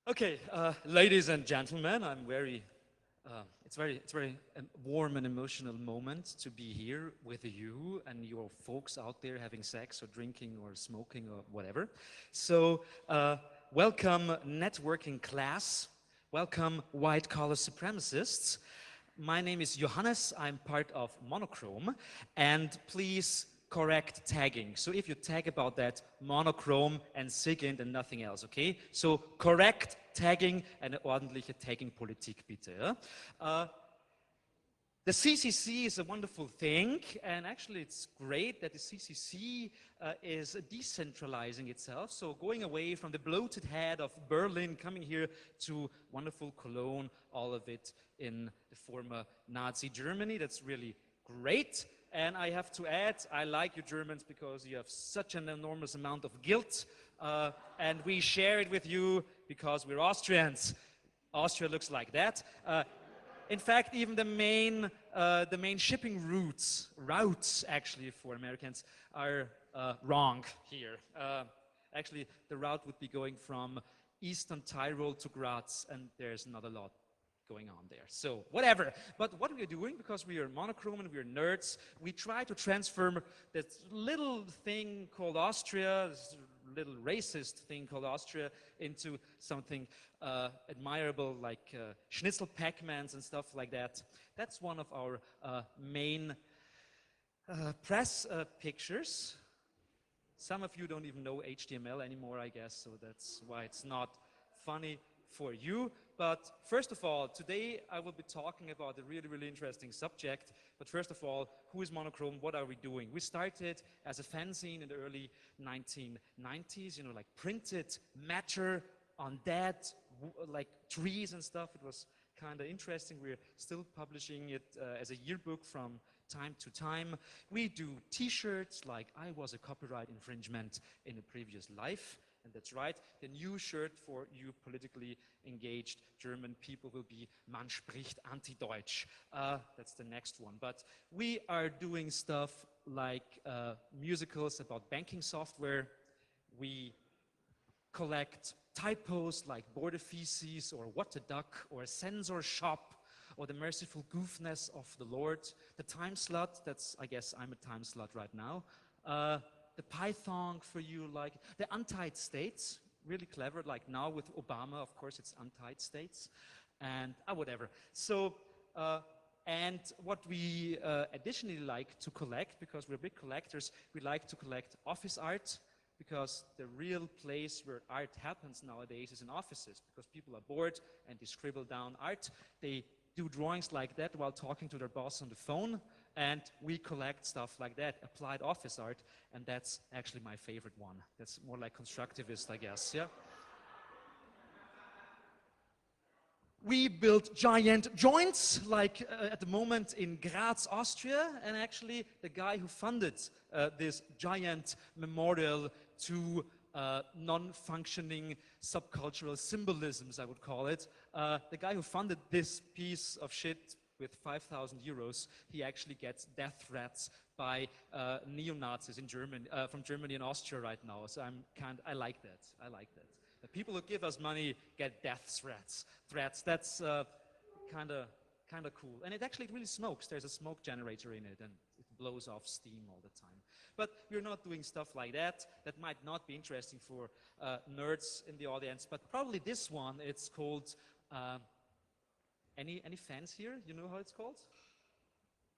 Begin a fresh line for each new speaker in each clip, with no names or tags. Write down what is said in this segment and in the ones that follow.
Okay, ladies and gentlemen, it's very warm and emotional moment to be here with you and your folks out there having sex or drinking or smoking or whatever. So, welcome networking class. Welcome white collar supremacists. My name is Johannes. I'm part of Monochrome, and please correct tagging. So if you tag about that, Monochrome and SIGINT and nothing else, okay? So correct tagging, eine ordentliche Tagging-Politik bitte. Ja? The CCC is a wonderful thing, and actually it's great that the CCC is decentralizing itself, so going away from the bloated head of Berlin, coming here to wonderful Cologne, all of it in the former Nazi Germany. That's really great. And I have to add, I like you Germans because you have such an enormous amount of guilt, and we share it with you because we're Austrians. Austria looks like that. In fact, even the main shipping routes actually for Americans are wrong here. Actually, the route would be going from Eastern Tyrol to Graz, and there's not a lot going on there. So, whatever. But what we're doing, because we are monochrome and we're nerds, we try to transform that little thing called Austria, this little racist thing called Austria, into something admirable like schnitzel Pac-Mans and stuff like that. That's one of our main press pictures. Some of you don't even know HTML anymore, I guess, so that's why it's not funny for you. But first of all, today I will be talking about a really, really interesting subject. But first of all, who is Monochrome? What are we doing? We started as a fanzine in the early 1990s, you know, like printed matter on dead, like trees and stuff. It was kind of interesting. We're still publishing it as a yearbook from time to time. We do t-shirts like I was a copyright infringement in a previous life. And that's right, the new shirt for you politically engaged German people will be Man spricht anti-Deutsch. That's the next one. But we are doing stuff like musicals about banking software. We collect typos like border feces or what a duck or a censor shop or the merciful goofness of the Lord. The time slut, that's, I guess I'm a time slut right now. The Python for you, like the untied states, really clever, like now with Obama, of course, it's untied states, and whatever. So, and what we additionally like to collect, because we're big collectors, we like to collect office art, because the real place where art happens nowadays is in offices, because people are bored and they scribble down art. They do drawings like that while talking to their boss on the phone, and we collect stuff like that, applied office art, and that's actually my favorite one. That's more like constructivist, I guess, yeah? We build giant joints, like at the moment in Graz, Austria, and actually the guy who funded this giant memorial to non-functioning subcultural symbolisms, I would call it, the guy who funded this piece of shit with 5,000 euros, he actually gets death threats by neo-Nazis in Germany, from Germany and Austria right now. So I like that. I like that. The people who give us money get death threats. That's kind of cool. And it actually really smokes. There's a smoke generator in it, and it blows off steam all the time. But we're not doing stuff like that. That might not be interesting for nerds in the audience. But probably this one. It's called. Any fans here? You know how it's called?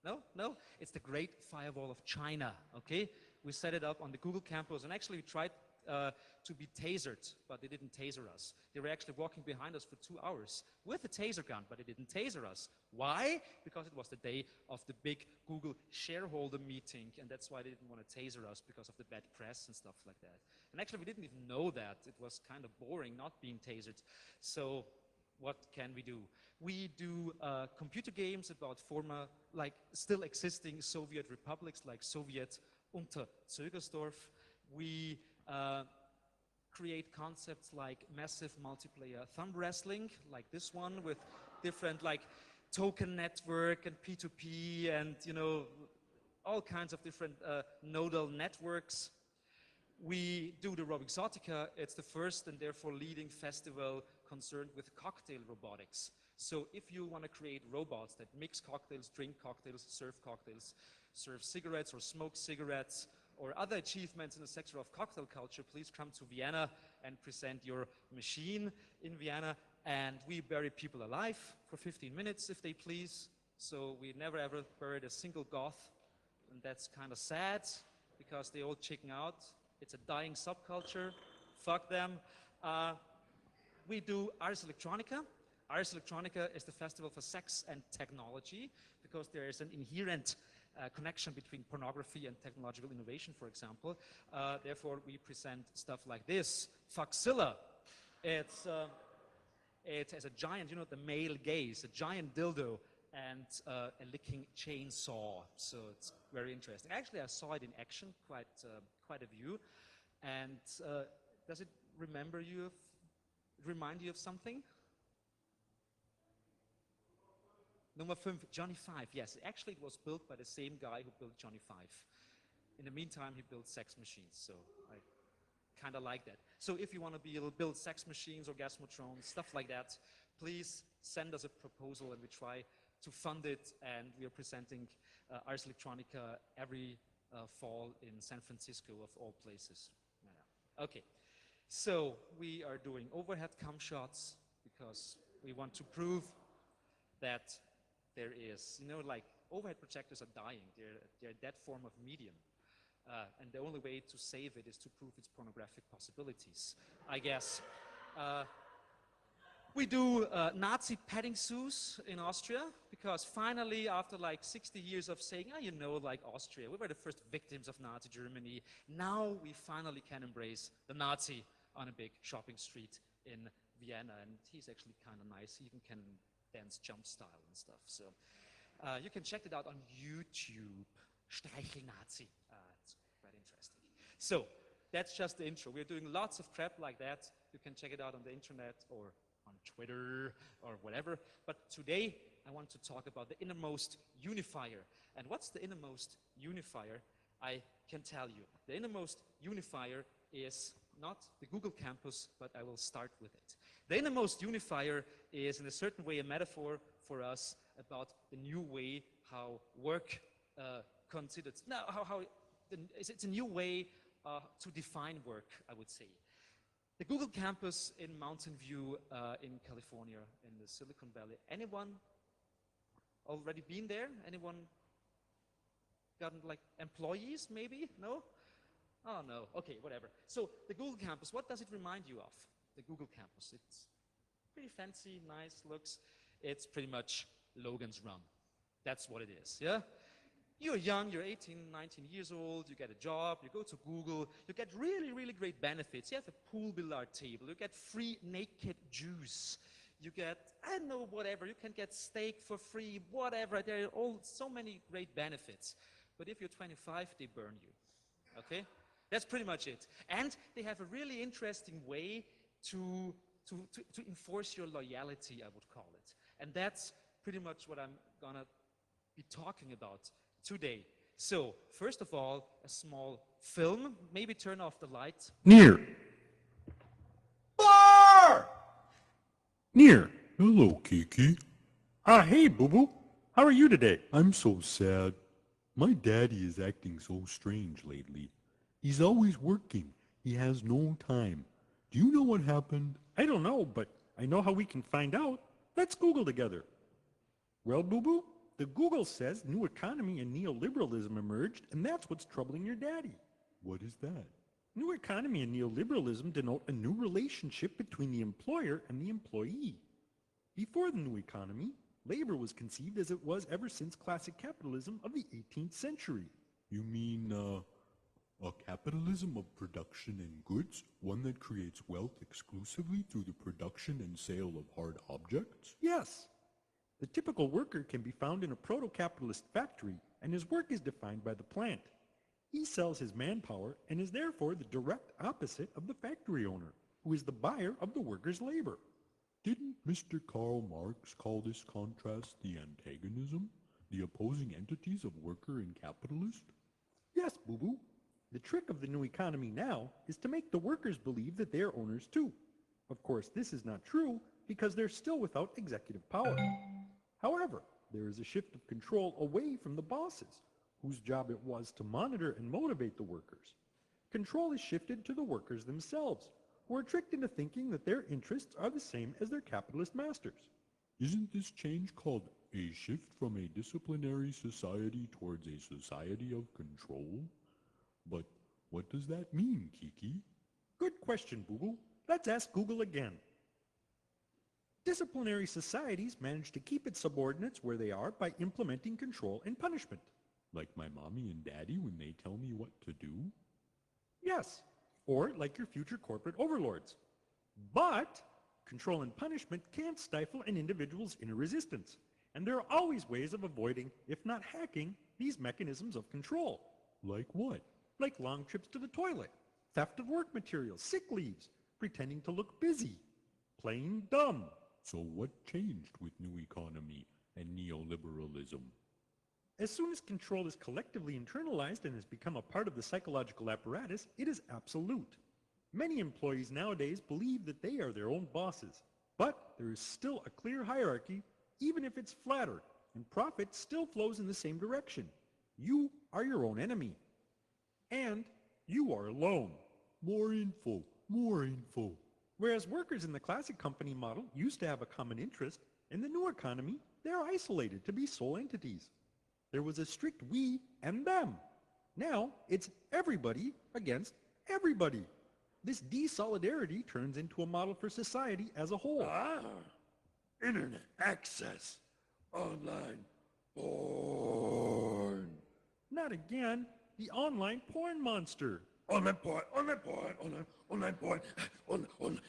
No? No? It's the Great Firewall of China, okay? We set it up on the Google campus, and actually we tried to be tasered, but they didn't taser us. They were actually walking behind us for 2 hours with a taser gun, but they didn't taser us. Why? Because it was the day of the big Google shareholder meeting, and that's why they didn't want to taser us, because of the bad press and stuff like that. And actually we didn't even know that. It was kind of boring not being tasered. So what can we do? We do computer games about former, like still existing Soviet republics, like Soviet unter Zögersdorf. We create concepts like massive multiplayer thumb wrestling, like this one, with different like token network and P2P and, you know, all kinds of different nodal networks. We do the Rob Exotica. It's the first and therefore leading festival concerned with cocktail robotics. So if you want to create robots that mix cocktails, drink cocktails, serve cigarettes or smoke cigarettes, or other achievements in the sector of cocktail culture, please come to Vienna and present your machine in Vienna. And we bury people alive for 15 minutes, if they please. So we never ever buried a single goth, and that's kind of sad because they all chicken out. It's a dying subculture. Fuck them. We do Ars Electronica. Ars Electronica is the festival for sex and technology because there is an inherent connection between pornography and technological innovation, for example. Therefore, we present stuff like this. Fuckzilla. It has a giant, you know, the male gaze, a giant dildo, and a licking chainsaw. So it's very interesting. Actually, I saw it in action, quite a view. And does it remind you of something? Number 5, Johnny 5. Yes, actually it was built by the same guy who built Johnny 5. In the meantime, he built sex machines, so I kind of like that. So if you want to build sex machines, orgasmotrons, stuff like that, please send us a proposal and we try to fund it. And we are presenting Ars Electronica every fall in San Francisco, of all places. Yeah. Okay, so we are doing overhead cam shots because we want to prove that there is, you know, like overhead projectors are dying. They're a dead form of medium. And the only way to save it is to prove its pornographic possibilities, I guess. We do Nazi petting zoos in Austria because finally, after like 60 years of saying, oh, you know, like Austria, we were the first victims of Nazi Germany. Now we finally can embrace the Nazi on a big shopping street in Vienna. And he's actually kind of nice. He even can dance jump style and stuff. So you can check it out on YouTube. Streichelnazi. It's quite interesting. So that's just the intro. We're doing lots of crap like that. You can check it out on the internet or on Twitter or whatever. But today I want to talk about the innermost unifier. And what's the innermost unifier? I can tell you. The innermost unifier is not the Google campus, but I will start with it. The innermost unifier is in a certain way a metaphor for us about the new way how work considered. Now, it's a new way to define work, I would say. The Google campus in Mountain View in California, in the Silicon Valley. Anyone already been there? Anyone gotten like employees maybe? No? Oh no, okay, whatever. So the Google campus, what does it remind you of? The Google campus, it's pretty fancy, nice, looks. It's pretty much Logan's Run. That's what it is, yeah? You're young, you're 18, 19 years old, you get a job, you go to Google, you get really, really great benefits. You have a pool billiard table, you get free naked juice, you get, I don't know, whatever, you can get steak for free, whatever. There are all so many great benefits. But if you're 25, they burn you, okay? That's pretty much it. And they have a really interesting way to enforce your loyalty, I would call it. And that's pretty much what I'm gonna be talking about today. So, first of all, a small film. Maybe turn off the light.
Near. Bar! Near.
Hello, Kiki.
Hey, Boo-Boo. How are you today?
I'm so sad. My daddy is acting so strange lately. He's always working. He has no time. Do you know what happened?
I don't know, but I know how we can find out. Let's Google together. Well, Boo-Boo, the Google says new economy and neoliberalism emerged, and that's what's troubling your daddy.
What is that?
New economy and neoliberalism denote a new relationship between the employer and the employee. Before the new economy, labor was conceived as it was ever since classic capitalism of the 18th century.
You mean, a capitalism of production and goods? One that creates wealth exclusively through the production and sale of hard objects?
Yes. The typical worker can be found in a proto-capitalist factory, and his work is defined by the plant. He sells his manpower and is therefore the direct opposite of the factory owner, who is the buyer of the worker's labor.
Didn't Mr. Karl Marx call this contrast the antagonism, the opposing entities of worker and capitalist?
Yes, Boo-Boo. The trick of the new economy now is to make the workers believe that they are owners too. Of course, this is not true because they're still without executive power. However, there is a shift of control away from the bosses, whose job it was to monitor and motivate the workers. Control is shifted to the workers themselves, who are tricked into thinking that their interests are the same as their capitalist masters.
Isn't this change called a shift from a disciplinary society towards a society of control? But what does that mean, Kiki?
Good question, Boo-Boo. Let's ask Google again. Disciplinary societies manage to keep its subordinates where they are by implementing control and punishment.
Like my mommy and daddy when they tell me what to do?
Yes, or like your future corporate overlords. But control and punishment can't stifle an individual's inner resistance, and there are always ways of avoiding, if not hacking, these mechanisms of control.
Like what?
Like long trips to the toilet, theft of work materials, sick leaves, pretending to look busy, playing dumb.
So what changed with new economy and neoliberalism?
As soon as control is collectively internalized and has become a part of the psychological apparatus, it is absolute. Many employees nowadays believe that they are their own bosses, but there is still a clear hierarchy, even if it's flatter, and profit still flows in the same direction. You are your own enemy. And you are alone.
More info, more info.
Whereas workers in the classic company model used to have a common interest, in the new economy, they are isolated to be sole entities. There was a strict we and them. Now, it's everybody against everybody. This de-solidarity turns into a model for society as a whole.
Internet access, online porn.
Not again, the online porn monster.
Online porn, online porn, online porn,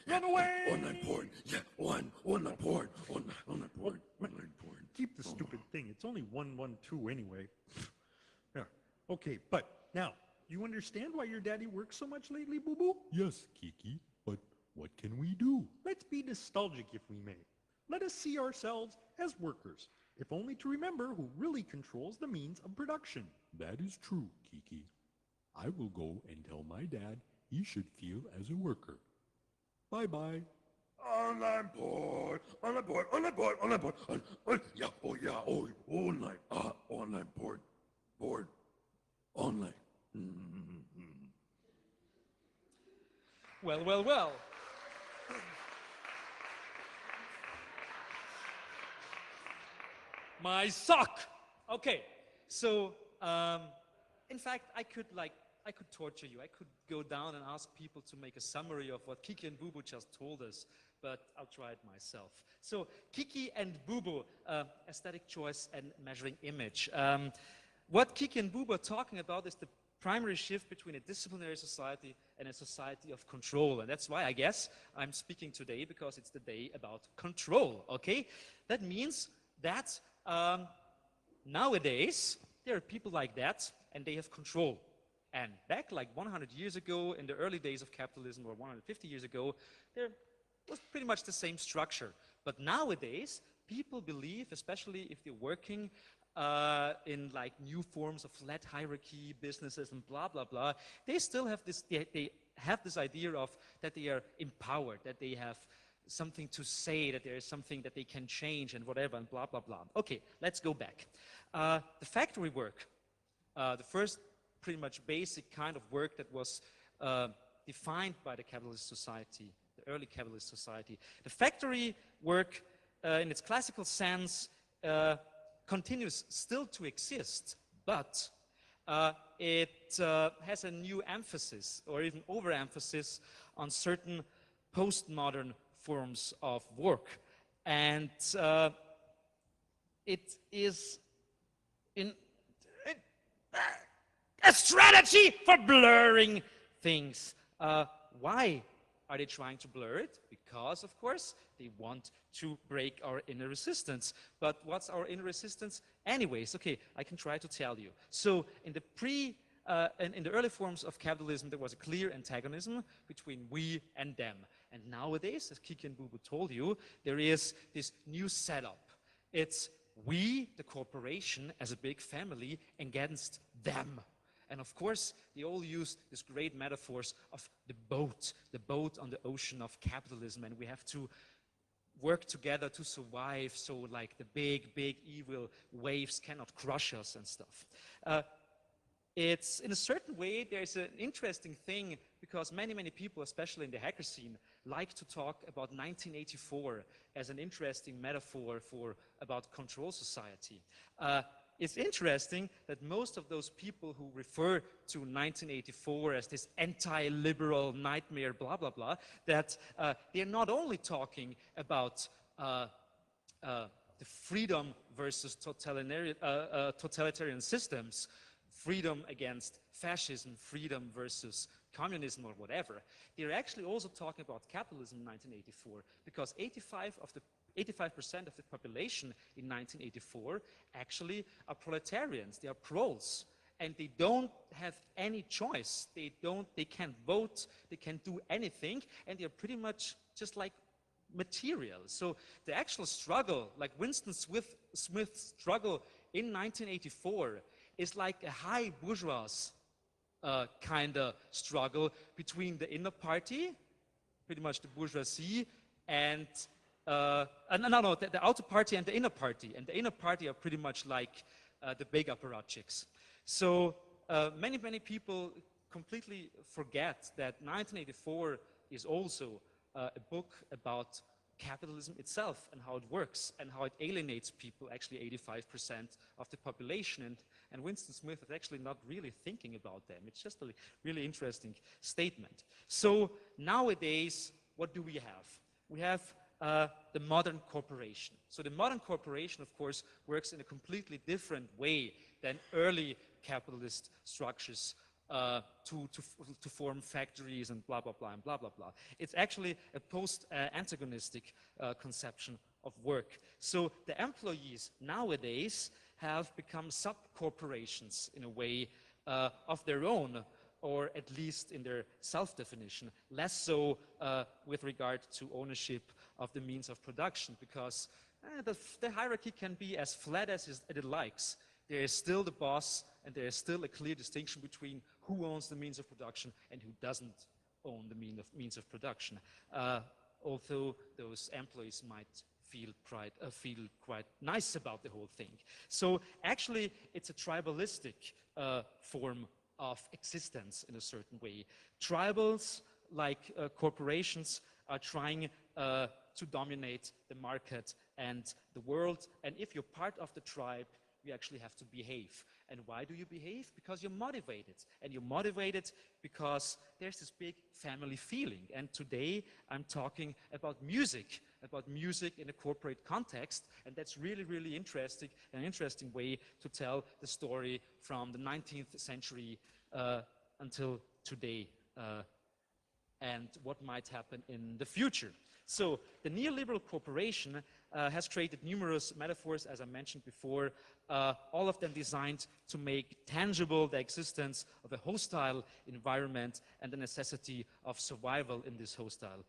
Run away!
online porn, yeah, online porn, online porn.
Keep the stupid thing. It's only 112 anyway. Yeah. Okay, but now, you understand why your daddy works so much lately, Boo-Boo?
Yes, Kiki, but what can we do?
Let's be nostalgic if we may. Let us see ourselves as workers, if only to remember who really controls the means of production.
That is true, Kiki. I will go and tell my dad he should feel as a worker. Bye-bye. Online porn, online porn, online porn, online porn, online porn, online.
Well, well, well. My sock. Okay, so in fact, I could torture you. I could go down and ask people to make a summary of what Kiki and Boo-Boo just told us, but I'll try it myself. So Kiki and Boo-Boo, aesthetic choice and measuring image. What Kiki and Boo-Boo are talking about is the primary shift between a disciplinary society and a society of control. And that's why I guess I'm speaking today, because it's the day about control, okay? That means that nowadays there are people like that and they have control. And back like 100 years ago, in the early days of capitalism, or 150 years ago, there was pretty much the same structure. But nowadays, people believe, especially if they're working in like new forms of flat hierarchy businesses and blah, blah, blah, they still have this, they have this idea of that they are empowered, that they have something to say, that there is something that they can change and whatever and blah, blah, blah. Okay, let's go back. The factory work, the first pretty much basic kind of work that was defined by the capitalist society, the early capitalist society. The factory work, in its classical sense, continues still to exist, but it has a new emphasis, or even overemphasis, on certain postmodern forms of work. And it is a strategy for blurring things. Why are they trying to blur it? Because, of course, they want to break our inner resistance. But what's our inner resistance anyways? Okay, I can try to tell you. So in the early forms of capitalism, there was a clear antagonism between we and them. And nowadays, as Kiki and Boo-Boo told you, there is this new setup. It's we, the corporation, as a big family, against them. And of course, they all use these great metaphors of the boat on the ocean of capitalism, and we have to work together to survive, so like the big evil waves cannot crush us and stuff. It's, in a certain way, there's an interesting thing, because many people, especially in the hacker scene, like to talk about 1984 as an interesting metaphor for about control society. It's interesting that most of those people who refer to 1984 as this anti-liberal nightmare, blah, blah, blah, that they're not only talking about the freedom versus totalitarian systems, freedom against fascism, freedom versus communism or whatever. They're actually also talking about capitalism in 1984, because 85% of the population in 1984 actually are proletarians, they are proles, and they don't have any choice. They can't vote, they can't do anything, and they're pretty much just like material. So the actual struggle, like Winston Smith's struggle in 1984, is like a high bourgeois kind of struggle between the inner party, pretty much the bourgeoisie, and the outer party and the inner party. And the inner party are pretty much like the big apparatchiks. So many people completely forget that 1984 is also a book about capitalism itself and how it works and how it alienates people, actually 85% of the population. And Winston Smith is actually not really thinking about them. It's just a really interesting statement. So nowadays, what do we have? We have the modern corporation. So the modern corporation, of course, works in a completely different way than early capitalist structures to form factories and blah, blah, blah, and blah, blah, blah. It's actually a post-antagonistic conception of work. So the employees nowadays have become sub-corporations in a way of their own, or at least in their self-definition, less so with regard to ownership of the means of production, because the hierarchy can be as flat as it likes. There is still the boss, and there is still a clear distinction between who owns the means of production and who doesn't own the means of production. Although those employees might feel quite nice about the whole thing. So actually, it's a tribalistic form of existence in a certain way. Tribals, like corporations, are trying to dominate the market and the world. And if you're part of the tribe, you actually have to behave. And why do you behave? Because you're motivated. And you're motivated because there's this big family feeling. And today I'm talking about music in a corporate context. And that's really interesting, an interesting way to tell the story from the 19th century until today, and what might happen in the future. So the neoliberal corporation has created numerous metaphors, as I mentioned before, all of them designed to make tangible the existence of a hostile environment and the necessity of survival in this hostile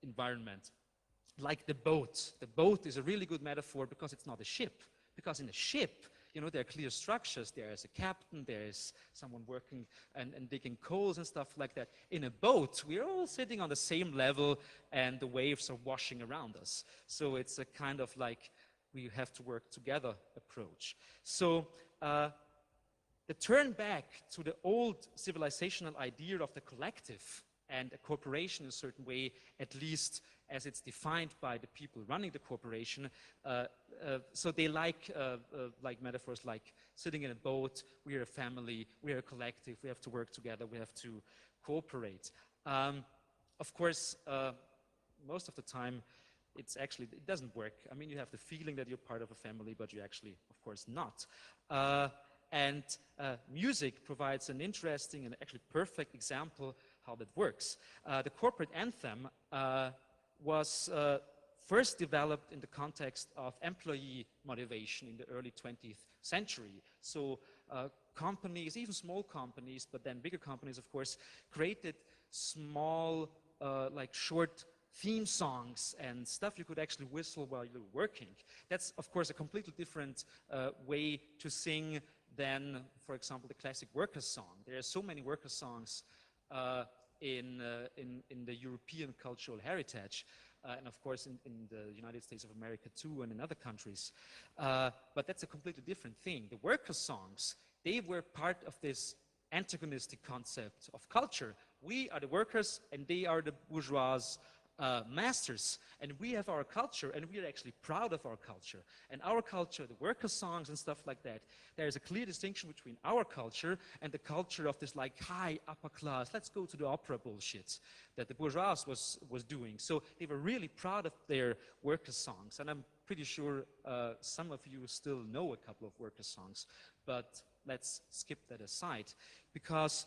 environment. Like the boat. The boat is a really good metaphor because it's not a ship. Because in a ship, you know, there are clear structures. There is a captain, there is someone working and digging coals and stuff like that. In a boat, we're all sitting on the same level and the waves are washing around us. So it's a kind of like we have to work together approach. So the turn back to the old civilizational idea of the collective and a corporation in a certain way, at least as it's defined by the people running the corporation. So they like metaphors like sitting in a boat, we're a family, we're a collective, we have to work together, we have to cooperate. Of course, most of the time, it doesn't work. I mean, you have the feeling that you're part of a family, but you're actually, of course, not. And music provides an interesting and actually perfect example how that works. The corporate anthem was first developed in the context of employee motivation in the early 20th century. So companies, even small companies, but then bigger companies, of course, created small, like short theme songs and stuff you could actually whistle while you're working. That's, of course, a completely different way to sing than, for example, the classic worker song. There are so many worker songs in the European cultural heritage, and of course in the United States of America too, and in other countries. But that's a completely different thing. The worker songs, they were part of this antagonistic concept of culture. We are the workers and they are the bourgeois masters, and we have our culture, and we are actually proud of our culture. And our culture, the worker songs and stuff like that, there is a clear distinction between our culture and the culture of this like high upper class, let's go to the opera bullshit that the bourgeois was doing. So they were really proud of their worker songs, and I'm pretty sure some of you still know a couple of worker songs, but let's skip that aside, because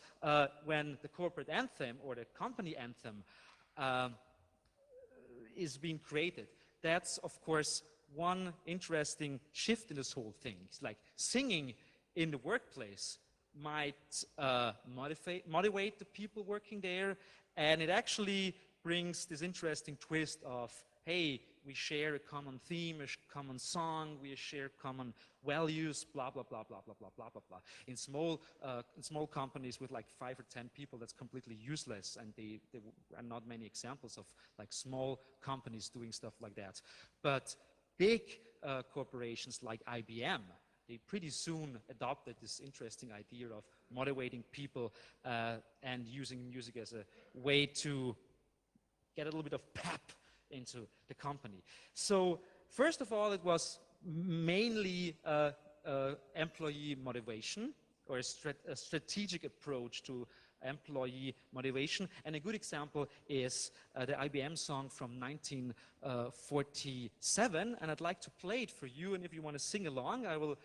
when the corporate anthem or the company anthem is being created, that's of course one interesting shift in this whole thing. It's like singing in the workplace might motivate the people working there, and it actually brings this interesting twist of, hey, we share a common theme, a common song, we share common values, blah, blah, blah, blah, blah, blah, blah, blah, blah. In small companies with like 5 or 10 people, that's completely useless, and there are not many examples of like small companies doing stuff like that. But big corporations like IBM, they pretty soon adopted this interesting idea of motivating people and using music as a way to get a little bit of pep into the company. So first of all, it was mainly employee motivation, or a strategic approach to employee motivation. And a good example is the IBM song from 1947, and I'd like to play it for you, and if you want to sing along, I will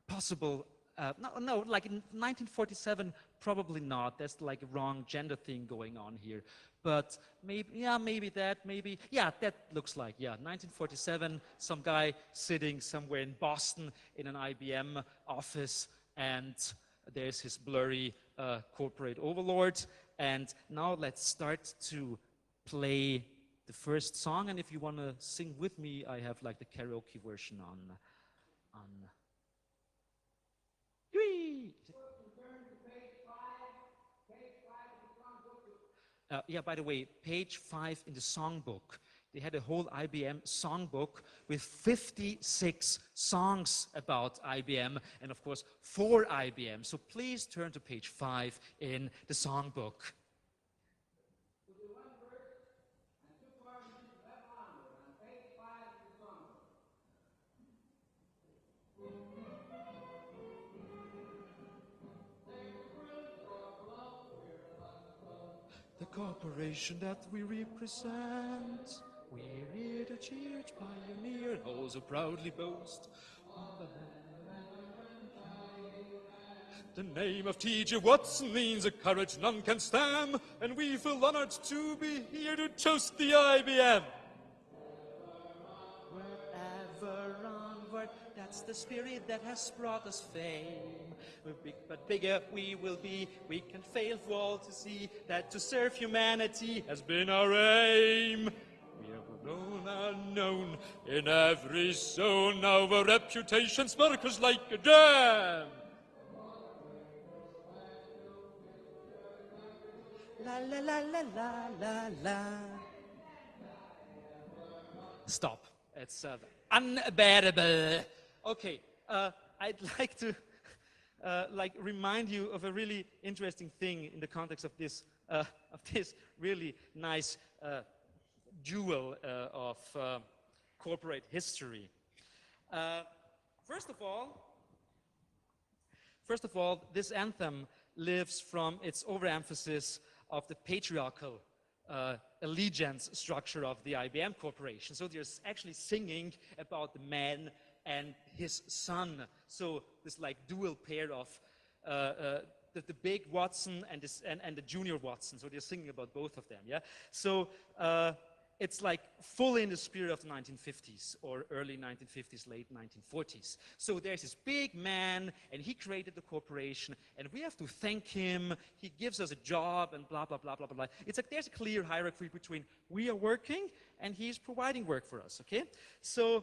possible no, like in 1947, probably not. There's like a wrong gender thing going on here. But maybe, yeah, maybe that, maybe, yeah, that looks like, yeah, 1947, some guy sitting somewhere in Boston in an IBM office, and there's his blurry corporate overlord. And now let's start to play the first song, and if you want to sing with me, I have like the karaoke version on yeah, by the way, page 5 in the songbook, they had a whole IBM songbook with 56 songs about IBM, and of course, for IBM. So please turn to page 5 in the songbook. The corporation that we represent, we're here to cheer its pioneer, and also proudly boast the name of T.J. Watson means a courage none can stem, and we feel honored to be here to toast the IBM. Wherever onward, that's the spirit that has brought us fame. We're big but bigger we will be. We can fail for all to see that to serve humanity has been our aim. We are known unknown in every zone. Our reputation sparkles like a gem. La la la la la la la. Stop. It's unbearable. Okay, I'd like to remind you of a really interesting thing in the context of this really nice jewel of corporate history. First of all, this anthem lives from its overemphasis of the patriarchal allegiance structure of the IBM Corporation. So there's actually singing about the man and his son. So this like dual pair of the big Watson and the junior Watson. So they're singing about both of them. Yeah. So it's like fully in the spirit of the 1950s or early 1950s, late 1940s. So there's this big man, and he created the corporation, and we have to thank him. He gives us a job, and blah, blah, blah, blah, blah. It's like there's a clear hierarchy between we are working, and he's providing work for us, okay? So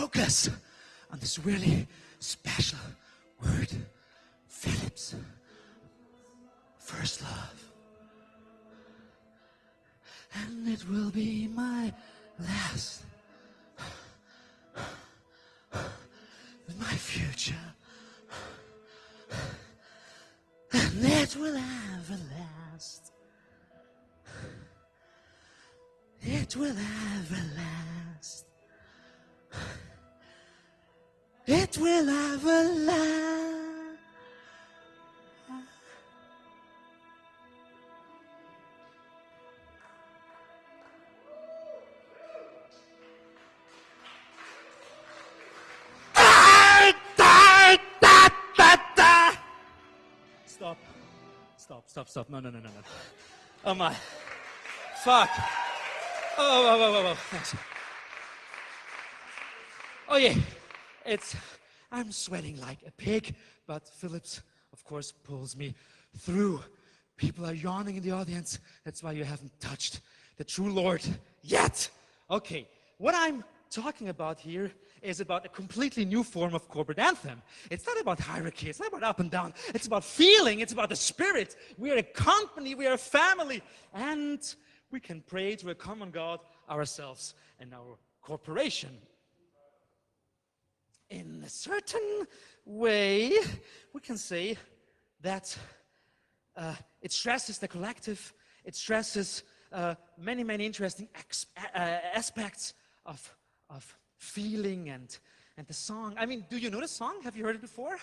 focus on this really special word, Philip's first love. And it will be my last, my future, and it will ever last. It will ever last. It will ever last. Stop. No. Oh my. Fuck. Oh. Thanks. Oh yeah. I'm sweating like a pig, but Phillips, of course, pulls me through. People are yawning in the audience. That's why you haven't touched the true Lord yet. Okay, what I'm talking about here is about a completely new form of corporate anthem. It's not about hierarchy, it's not about up and down, it's about feeling, it's about the spirit. We are a company, we are a family, and we can pray to a common God, ourselves and our corporation. In a certain way, we can say that it stresses the collective, it stresses many interesting aspects of feeling and the song. I mean, do you know the song? Have you heard it before?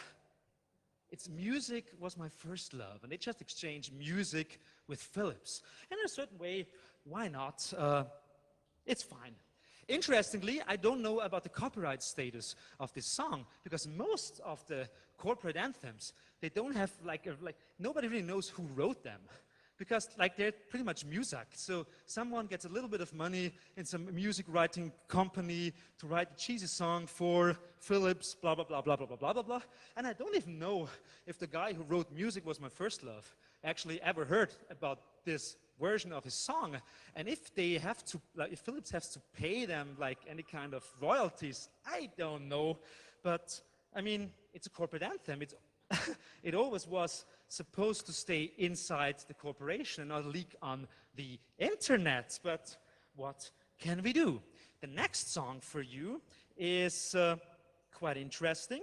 It's Music Was My First Love, and they just exchanged music with Phillips. And in a certain way, why not? It's fine. Interestingly, I don't know about the copyright status of this song, because most of the corporate anthems, they don't have like nobody really knows who wrote them. Because they're pretty much music. So someone gets a little bit of money in some music writing company to write a cheesy song for Phillips, blah, blah, blah, blah, blah, blah, blah, blah. And I don't even know if the guy who wrote Music Was My First Love actually ever heard about this version of his song. And if they have to, if Phillips has to pay them any kind of royalties, I don't know. But I mean, it's a corporate anthem. It always was supposed to stay inside the corporation and not leak on the internet. But what can we do? The next song for you is quite interesting.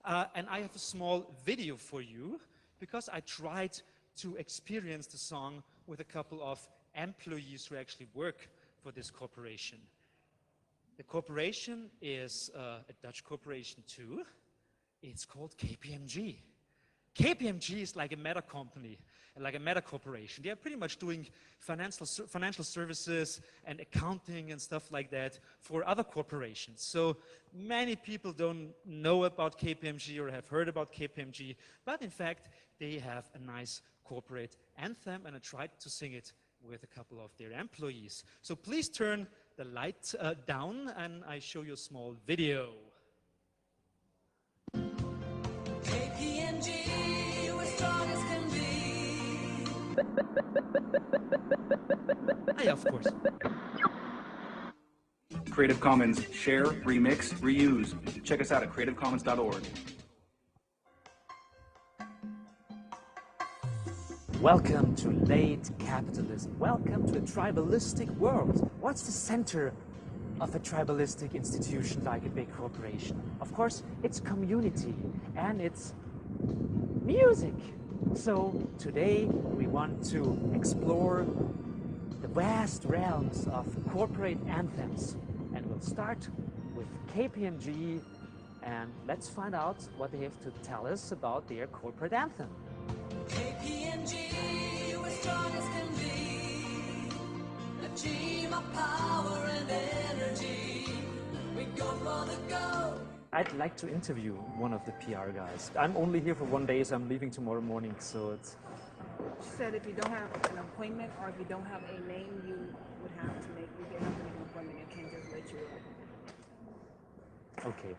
And I have a small video for you because I tried to experience the song with a couple of employees who actually work for this corporation. The corporation is a Dutch corporation too. It's called KPMG. KPMG is like a meta company, like a meta corporation. They are pretty much doing financial services and accounting and stuff like that for other corporations. So many people don't know about KPMG or have heard about KPMG, but in fact, they have a nice corporate anthem, and I tried to sing it with a couple of their employees. So please turn the light down, and I show you a small video. KPMG, we're strong as can be. Yeah, of course.
Creative Commons, share, remix, reuse. Check us out at creativecommons.org.
Welcome to late capitalism. Welcome to a tribalistic world. What's the center of a tribalistic institution like a big corporation? Of course, it's community and it's music. So today we want to explore the vast realms of corporate anthems. And we'll start with KPMG, and let's find out what they have to tell us about their corporate anthem. KPMG, we're strong as can be. A team of power and energy. We go for the gold. I'd like to interview one of the PR guys. I'm only here for 1 day, so I'm leaving tomorrow morning, so it's...
She said if you don't have an appointment or if you don't have a name, you would have to make an appointment. You can't just let you in.
Okay.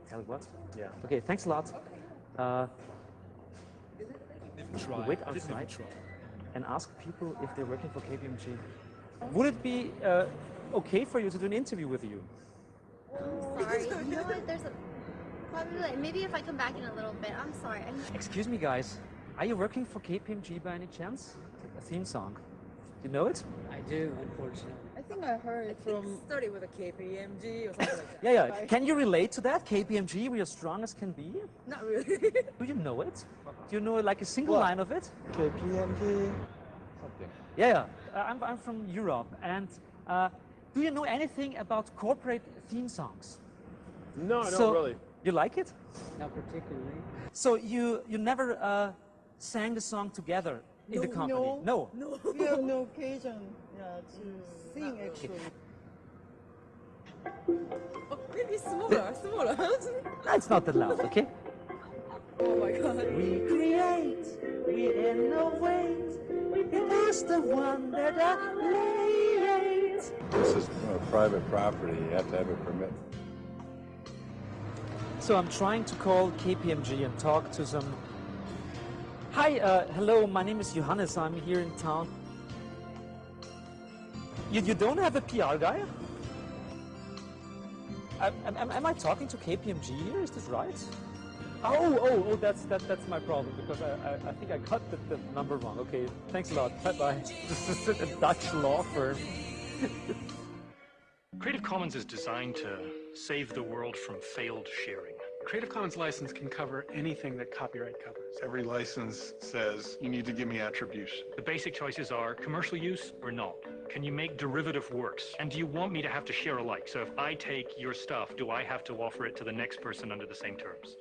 Tell you what? Yeah. Okay, thanks a lot.
Okay.
Wait outside and ask people if they're working for KPMG. Would it be okay for you to do an interview with you?
sorry. You know what? There's a probably like, maybe if I come back in a little bit. I'm sorry.
Excuse me, guys. Are you working for KPMG by any chance? A theme song. Do you know it?
I do, unfortunately.
I think I heard from study with a KPMG or something like that.
Yeah, yeah. Can you relate to that? KPMG, we are strong as can be?
Not really.
Do you know it? Do you know like a single line of it?
KPMG. Something.
Yeah, yeah. I'm from Europe. And do you know anything about corporate theme songs?
No, I
So-
don't really.
You like it?
Not particularly.
So you never sang the song together in the company? No.
We have no occasion to sing actually.
Oh, maybe smaller.
It's not that loud, okay?
Oh my god.
We create, we innovate, we pass the one that are late.
This is private property. You have to have a permit.
So I'm trying to call KPMG and talk to some... Hi, hello, my name is Johannes, I'm here in town. You don't have a PR guy? Am I talking to KPMG here, is this right? Oh, that's my problem, because I think I got the number wrong. Okay, thanks a lot, bye-bye. This is a Dutch law firm.
Creative Commons is designed to save the world from failed sharing.
Creative Commons license can cover anything that copyright covers. Every license says you need to give me attribution.
The basic choices are commercial use or not. Can you make derivative works? And do you want me to have to share alike? So if I take your stuff, do I have to offer it to the next person under the same terms?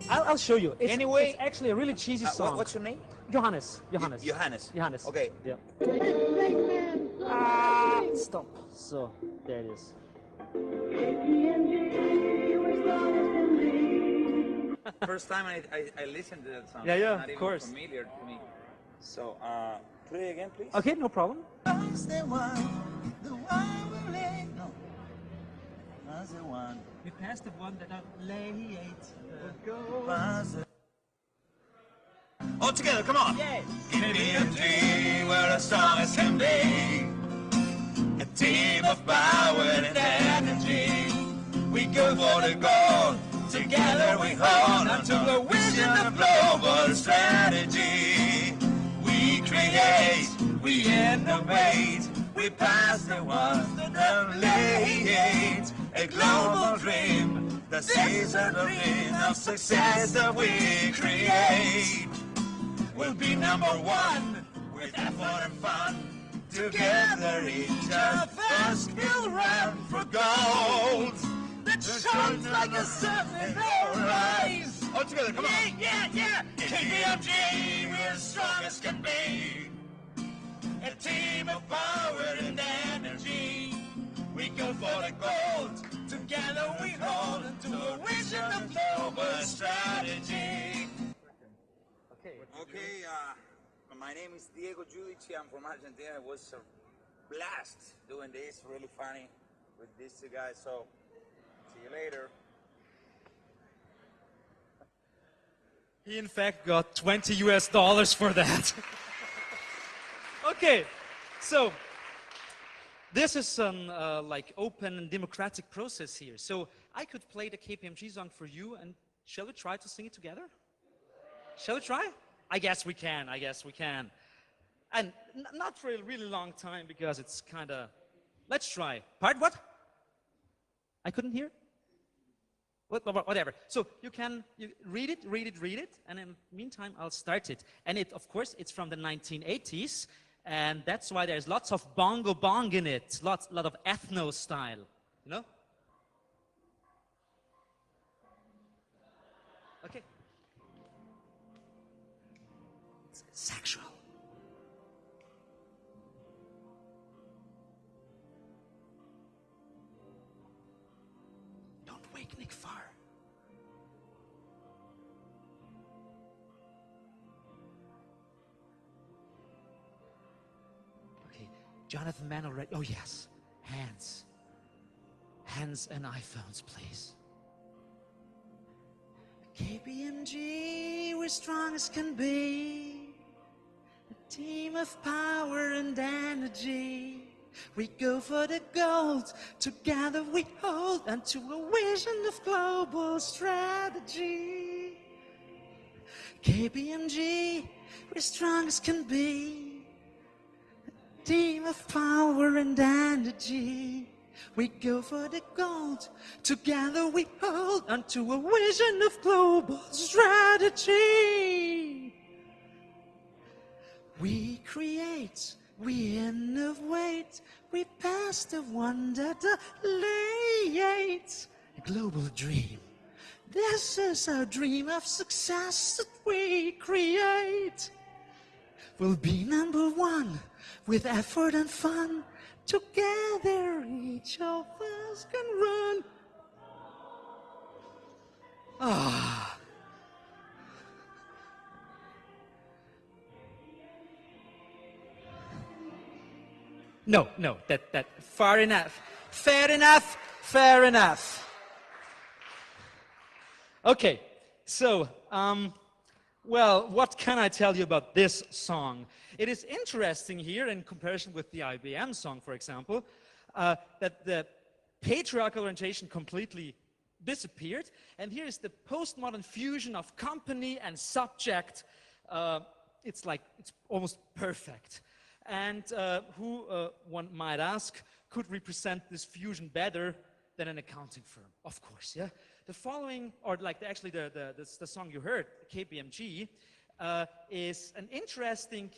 I'll show you. It's actually a really cheesy song.
What's your name?
Johannes.
Johannes.
Okay. Yeah. Stop. So, there it is.
First time I listened to that song.
Yeah,
It's not
of
even
course.
familiar to me. So, play again, please.
Okay, no problem. We passed the one that are late.
All together, come on.
Yeah.
KPMG, we're as strong as can be. A team of power and energy. We go for the goal. Together we hold on to the vision of global strategy. We create, we innovate, we pass the ones that late. A global dream, the season of dream of success that we create. We'll be number one with effort and fun. Together each of us will run for gold that shines like a sun in our eyes. All together, come on. Yeah. KPMG, we're as strong as can be. A team of power and energy. We go for the gold. Together we hold into a vision of global strategy. Okay, my name is Diego Giudici. I'm from Argentina. It was a blast doing this, really funny with these two guys. So, see you later.
He in fact got $20 for that. Okay, so this is an like open and democratic process here. So I could play the KPMG song for you, and shall we try to sing it together? Shall we try? I guess we can. And not for a really long time, because it's kind of... Let's try. Part what? I couldn't hear? Whatever. So you can read it, and in the meantime, I'll start it. And of course, it's from the 1980s, and that's why there's lots of bongo bong in it, lot of ethno style, you know? Okay. It's sexual. Don't wake Nick Farr. Okay, Jonathan Mann already. Oh yes, hands. Hands and iPhones, please. KPMG, we're strong as can be. A team of power and energy. We go for the gold. Together we hold onto a vision of global strategy. KPMG, we're strong as can be. A team of power and energy. We go for the gold. Together we hold onto a vision of global strategy. We create, we innovate, we pass the wonder, delete. A global dream. This is our dream of success that we create. We'll be number one with effort and fun. Together each of us can run. Ah. No, that far enough. Fair enough, fair enough. Okay, so, well, what can I tell you about this song? It is interesting here in comparison with the IBM song, for example, that the patriarchal orientation completely disappeared, and here is the postmodern fusion of company and subject. It's almost perfect. And who, one might ask, could represent this fusion better than an accounting firm? Of course, yeah. The following, or actually the song you heard, KPMG, is an interesting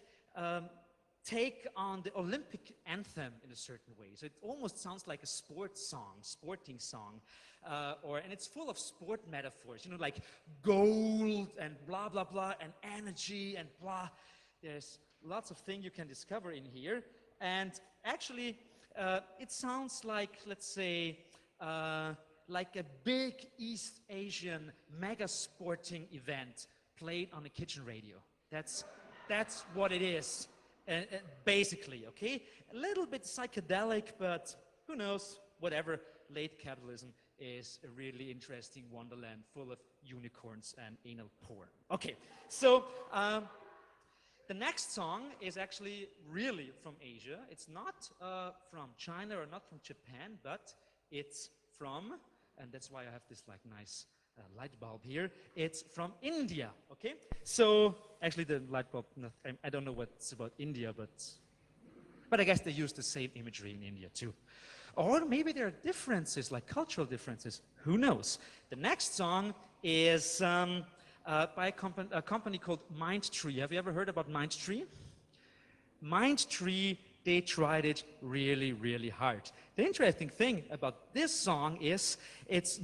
take on the Olympic anthem in a certain way. So it almost sounds like a sporting song, and it's full of sport metaphors, you know, like gold and blah, blah, blah, and energy and blah. There's lots of things you can discover in here. And actually, it sounds like, let's say, like a big East Asian mega sporting event played on a kitchen radio. That's what it is, basically, okay? A little bit psychedelic, but who knows, whatever. Late capitalism is a really interesting wonderland full of unicorns and anal porn. Okay, so the next song is actually really from Asia. It's not from China or not from Japan, but it's from, and that's why I have this nice light bulb here, it's from India, okay? So, actually the light bulb, I don't know what's about India, but I guess they use the same imagery in India too. Or maybe there are differences, like cultural differences, who knows? The next song is by a company called Mindtree. Have you ever heard about Mindtree? Mindtree, they tried it really, really hard. The interesting thing about this song is it's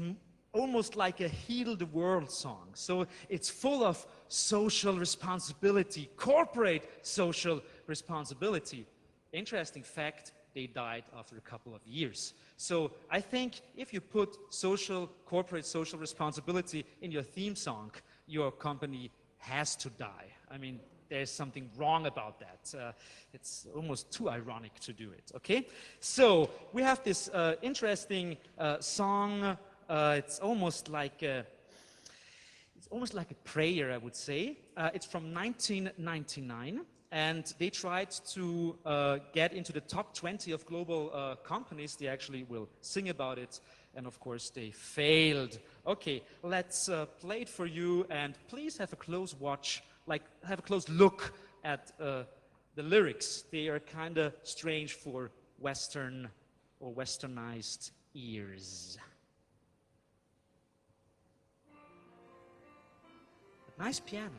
almost like a heal the world song. So it's full of social responsibility, corporate social responsibility. Interesting fact, they died after a couple of years. So I think if you put corporate social responsibility in your theme song, your company has to die. I mean, there's something wrong about that. It's almost too ironic to do it, okay? So we have this interesting song. It's almost like a prayer, I would say. It's from 1999, and they tried to get into the top 20 of global companies. They actually will sing about it, and of course they failed. Okay, let's play it for you, and please have a close watch, have a close look at the lyrics. They are kind of strange for Western or Westernized ears. Nice piano.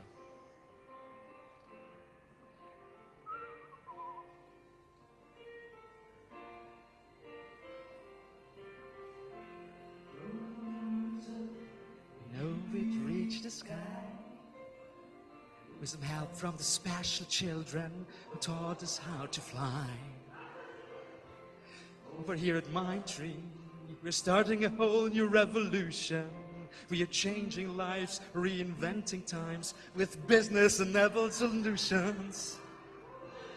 We'd reach the sky with some help from the special children who taught us how to fly. Over here at Mindtree, we're starting a whole new revolution. We are changing lives, reinventing times with business and novel solutions.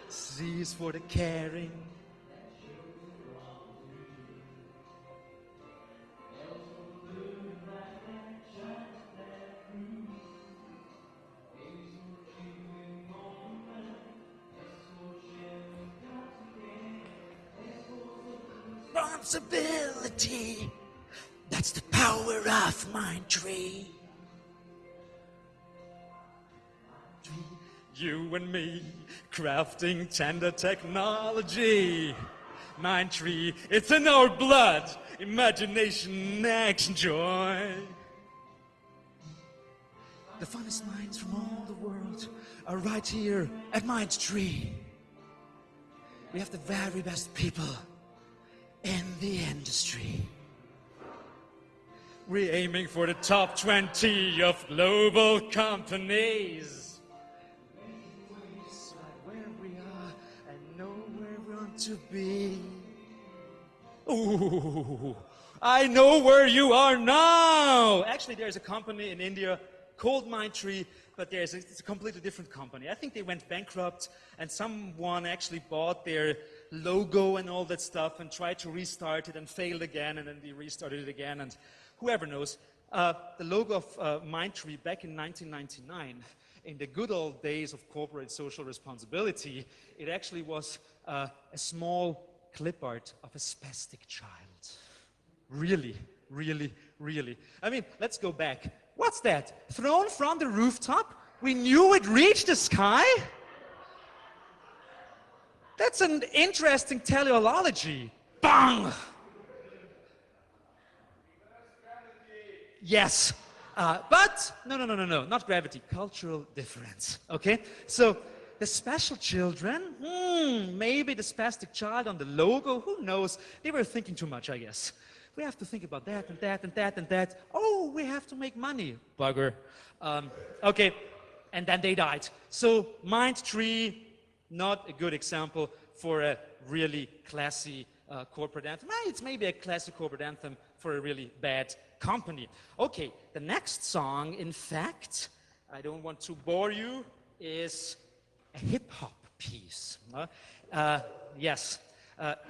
C is for the caring,
responsibility. That's the power of Mindtree.
You and me, crafting tender technology. Mindtree, it's in our blood. Imagination, action, joy. The funnest minds from all the world are right here at Mindtree. We have the very best people in the industry. We're aiming for the top 20 of global companies. Where we are and know where we want to be. Ooh, I know where you are now. Actually, there's a company in India called Mindtree, but it's a completely different company. I think they went bankrupt, and someone actually bought their logo and all that stuff and tried to restart it and failed again, and then they restarted it again, and whoever knows. The logo of Mindtree back in 1999, in the good old days of corporate social responsibility, it actually was a small clip art of a spastic child. Really, really, really. I mean, let's go back. What's that? Thrown from the rooftop? We knew it reached the sky? That's an interesting teleology. Bang! Yes. But, no, not gravity, cultural difference, okay? So, the special children, maybe the spastic child on the logo, who knows? They were thinking too much, I guess. We have to think about that and that and that and that. Oh, we have to make money. Bugger. Okay, and then they died. So, Mindtree, not a good example for a really classy corporate anthem. It's maybe a classic corporate anthem for a really bad company. Okay, the next song, in fact, I don't want to bore you, is a hip-hop piece. Yes,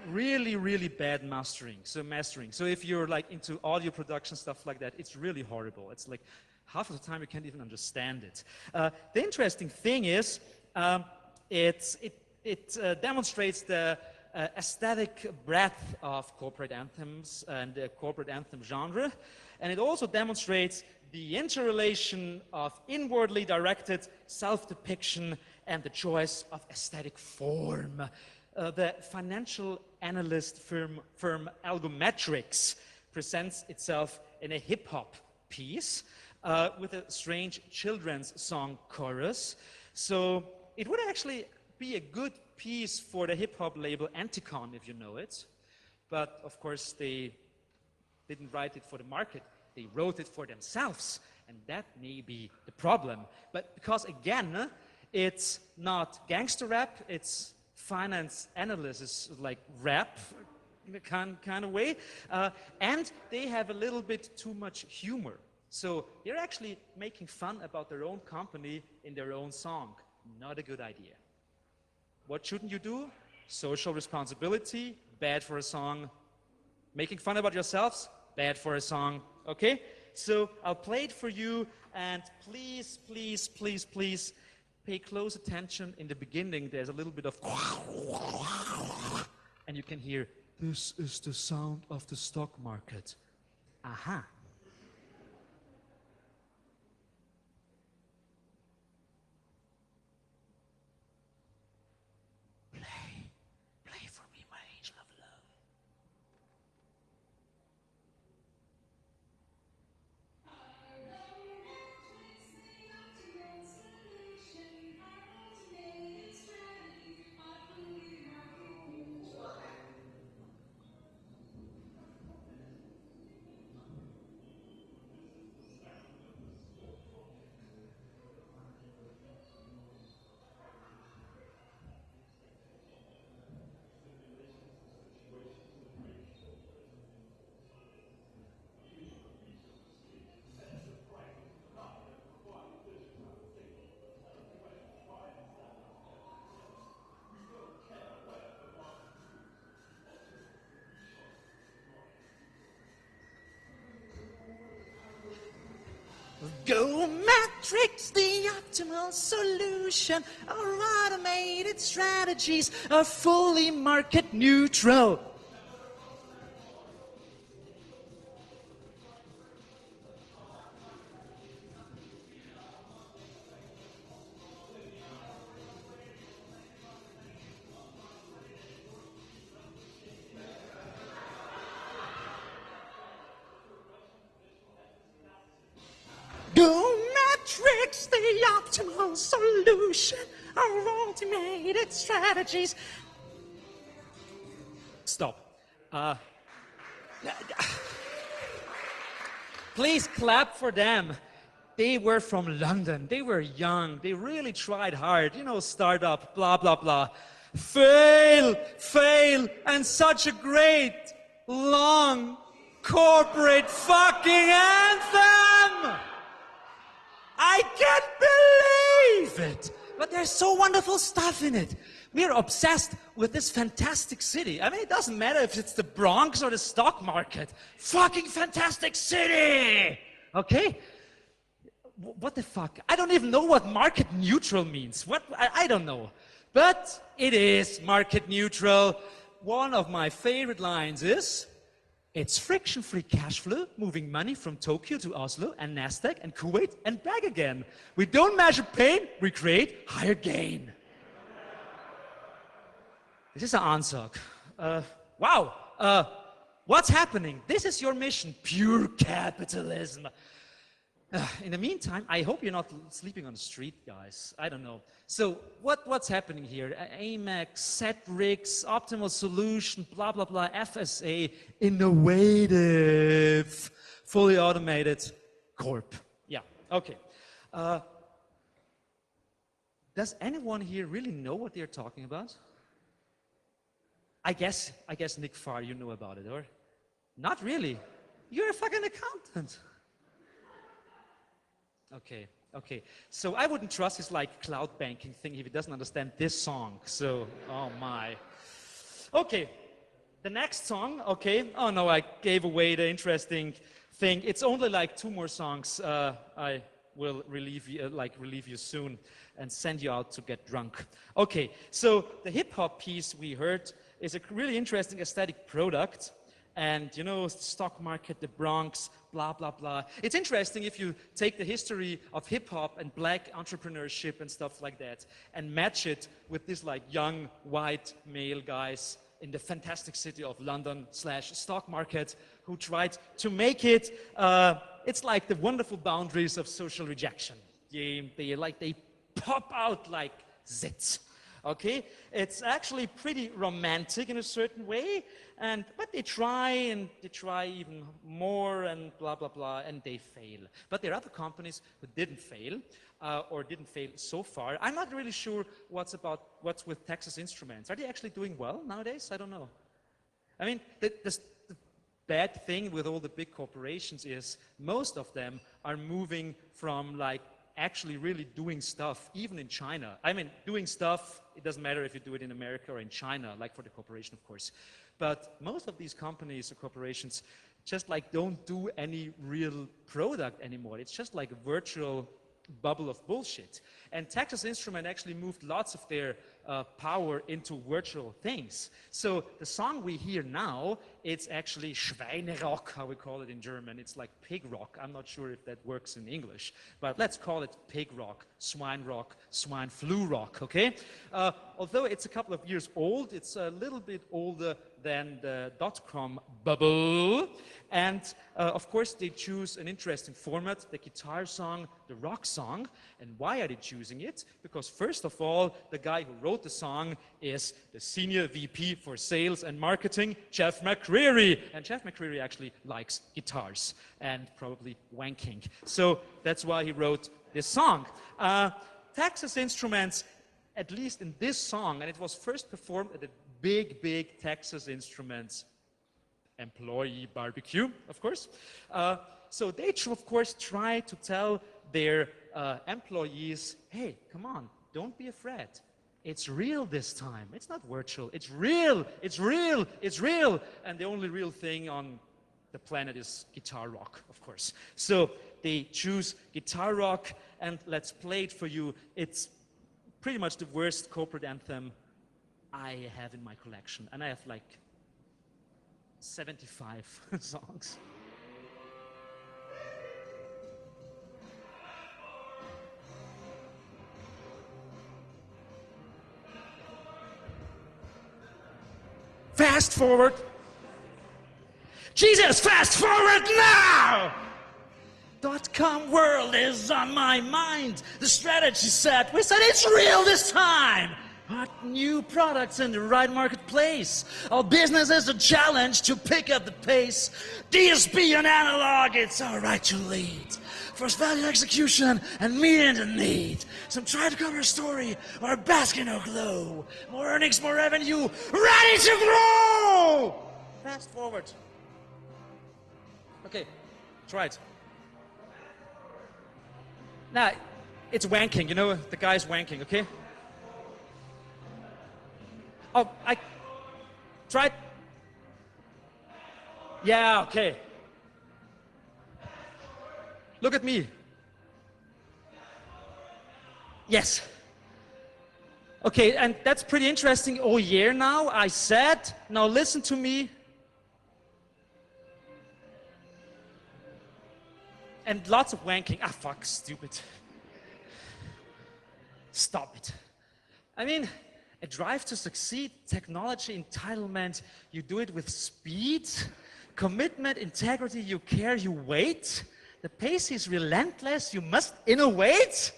really, really bad mastering. So if you're like into audio production, stuff like that, it's really horrible. It's like half of the time you can't even understand it. The interesting thing is, it demonstrates the aesthetic breadth of corporate anthems and the corporate anthem genre, and it also demonstrates the interrelation of inwardly directed self-depiction and the choice of aesthetic form. The financial analyst firm Algometrics presents itself in a hip-hop piece with a strange children's song chorus. So it would actually be a good piece for the hip-hop label Anticon, if you know it. But, of course, they didn't write it for the market. They wrote it for themselves, and that may be the problem. But because, again, it's not gangster rap, it's finance analysis, like rap, in a kind of way. And they have a little bit too much humor. So they're actually making fun about their own company in their own song. Not a good idea. What shouldn't you do? Social responsibility, bad for a song. Making fun about yourselves, bad for a song. Okay? So I'll play it for you, and please, please, please, please pay close attention. In the beginning, there's a little bit of and you can hear, this is the sound of the stock market. Aha. Play for me, my angel of love. Go Matrix, the optimal solution. Our automated strategies are fully market neutral. It's the optimal solution of automated strategies. Stop. Please clap for them. They were from London. They were young. They really tried hard. You know, startup, blah, blah, blah. Fail, fail, and such a great, long, corporate fucking anthem! I can't believe it! But there's so wonderful stuff in it. We're obsessed with this fantastic city. I mean, it doesn't matter if it's the Bronx or the stock market. Fucking fantastic city! Okay? What the fuck? I don't even know what market neutral means. What? I don't know. But it is market neutral. One of my favorite lines is, it's friction-free cash flow, moving money from Tokyo to Oslo and Nasdaq and Kuwait and back again. We don't measure pain, we create higher gain. This is an answer. Wow. What's happening? This is your mission, pure capitalism. In the meantime, I hope you're not sleeping on the street, guys. I don't know. So what's happening here? AMAC, set rigs, optimal solution, blah, blah, blah, FSA, innovative, fully automated, corp. Yeah, okay. Does anyone here really know what they're talking about? I guess Nick Farr, you know about it, or? Not really. You're a fucking accountant. Okay. So I wouldn't trust his like cloud banking thing if he doesn't understand this song. So, oh my. Okay, the next song, okay. Oh no, I gave away the interesting thing. It's only like 2 more songs. I will relieve you soon and send you out to get drunk. Okay, so the hip hop piece we heard is a really interesting aesthetic product. And, you know, stock market, the Bronx, blah, blah, blah. It's interesting if you take the history of hip-hop and black entrepreneurship and stuff like that and match it with this, like, young, white, male guys in the fantastic city of London/stock market who tried to make it, it's like the wonderful boundaries of social rejection. They pop out like zits. Okay, it's actually pretty romantic in a certain way, but they try even more and blah blah blah, and they fail. But there are other companies who didn't fail or didn't fail so far. I'm not really sure what's with Texas Instruments. Are they actually doing well nowadays? I don't know. I mean, the bad thing with all the big corporations is most of them are moving from like actually really doing stuff, even in China. I mean, doing stuff, it doesn't matter if you do it in America or in China, like for the corporation, of course. But most of these companies or corporations just like don't do any real product anymore. It's just like a virtual bubble of bullshit. And Texas Instrument actually moved lots of their power into virtual things. So the song we hear now, it's actually Schweinerock, how we call it in German. It's like pig rock. I'm not sure if that works in English, but let's call it pig rock, swine flu rock, okay? Although it's a couple of years old, it's a little bit older than the dot-com bubble. And of course, they choose an interesting format, the guitar song, the rock song. And why are they choosing it? Because first of all, the guy who wrote the song is the senior VP for sales and marketing, Jeff McCreary. And Jeff McCreary actually likes guitars and probably wanking. So that's why he wrote this song. Texas Instruments, at least in this song, and it was first performed at a big Texas Instruments employee barbecue, of course. So they, of course, try to tell their employees, hey, come on, don't be afraid. It's real this time. It's not virtual. It's real. It's real. It's real. And the only real thing on the planet is guitar rock, of course. So they choose guitar rock, and let's play it for you. It's pretty much the worst corporate anthem I have in my collection. And I have like 75 songs. Fast forward. Jesus, fast forward now! .com world is on my mind. The strategy set, we said it's real this time. Hot new products in the right marketplace. Our business is a challenge to pick up the pace. DSP and analog, it's our right to lead. First value execution and meeting the need. Some try to cover a story or bask in our glow. More earnings, more revenue, ready to grow! Fast forward. Okay, try it. Now, it's wanking, you know, the guy's wanking, okay? Oh, I tried. Yeah, okay. Look at me. Yes. Okay, and that's pretty interesting. Oh, yeah, now I said, now listen to me. And lots of wanking. Ah, fuck, stupid. Stop it. I mean, a drive to succeed, technology, entitlement, you do it with speed, commitment, integrity, you care, you wait. The pace is relentless, you must innovate.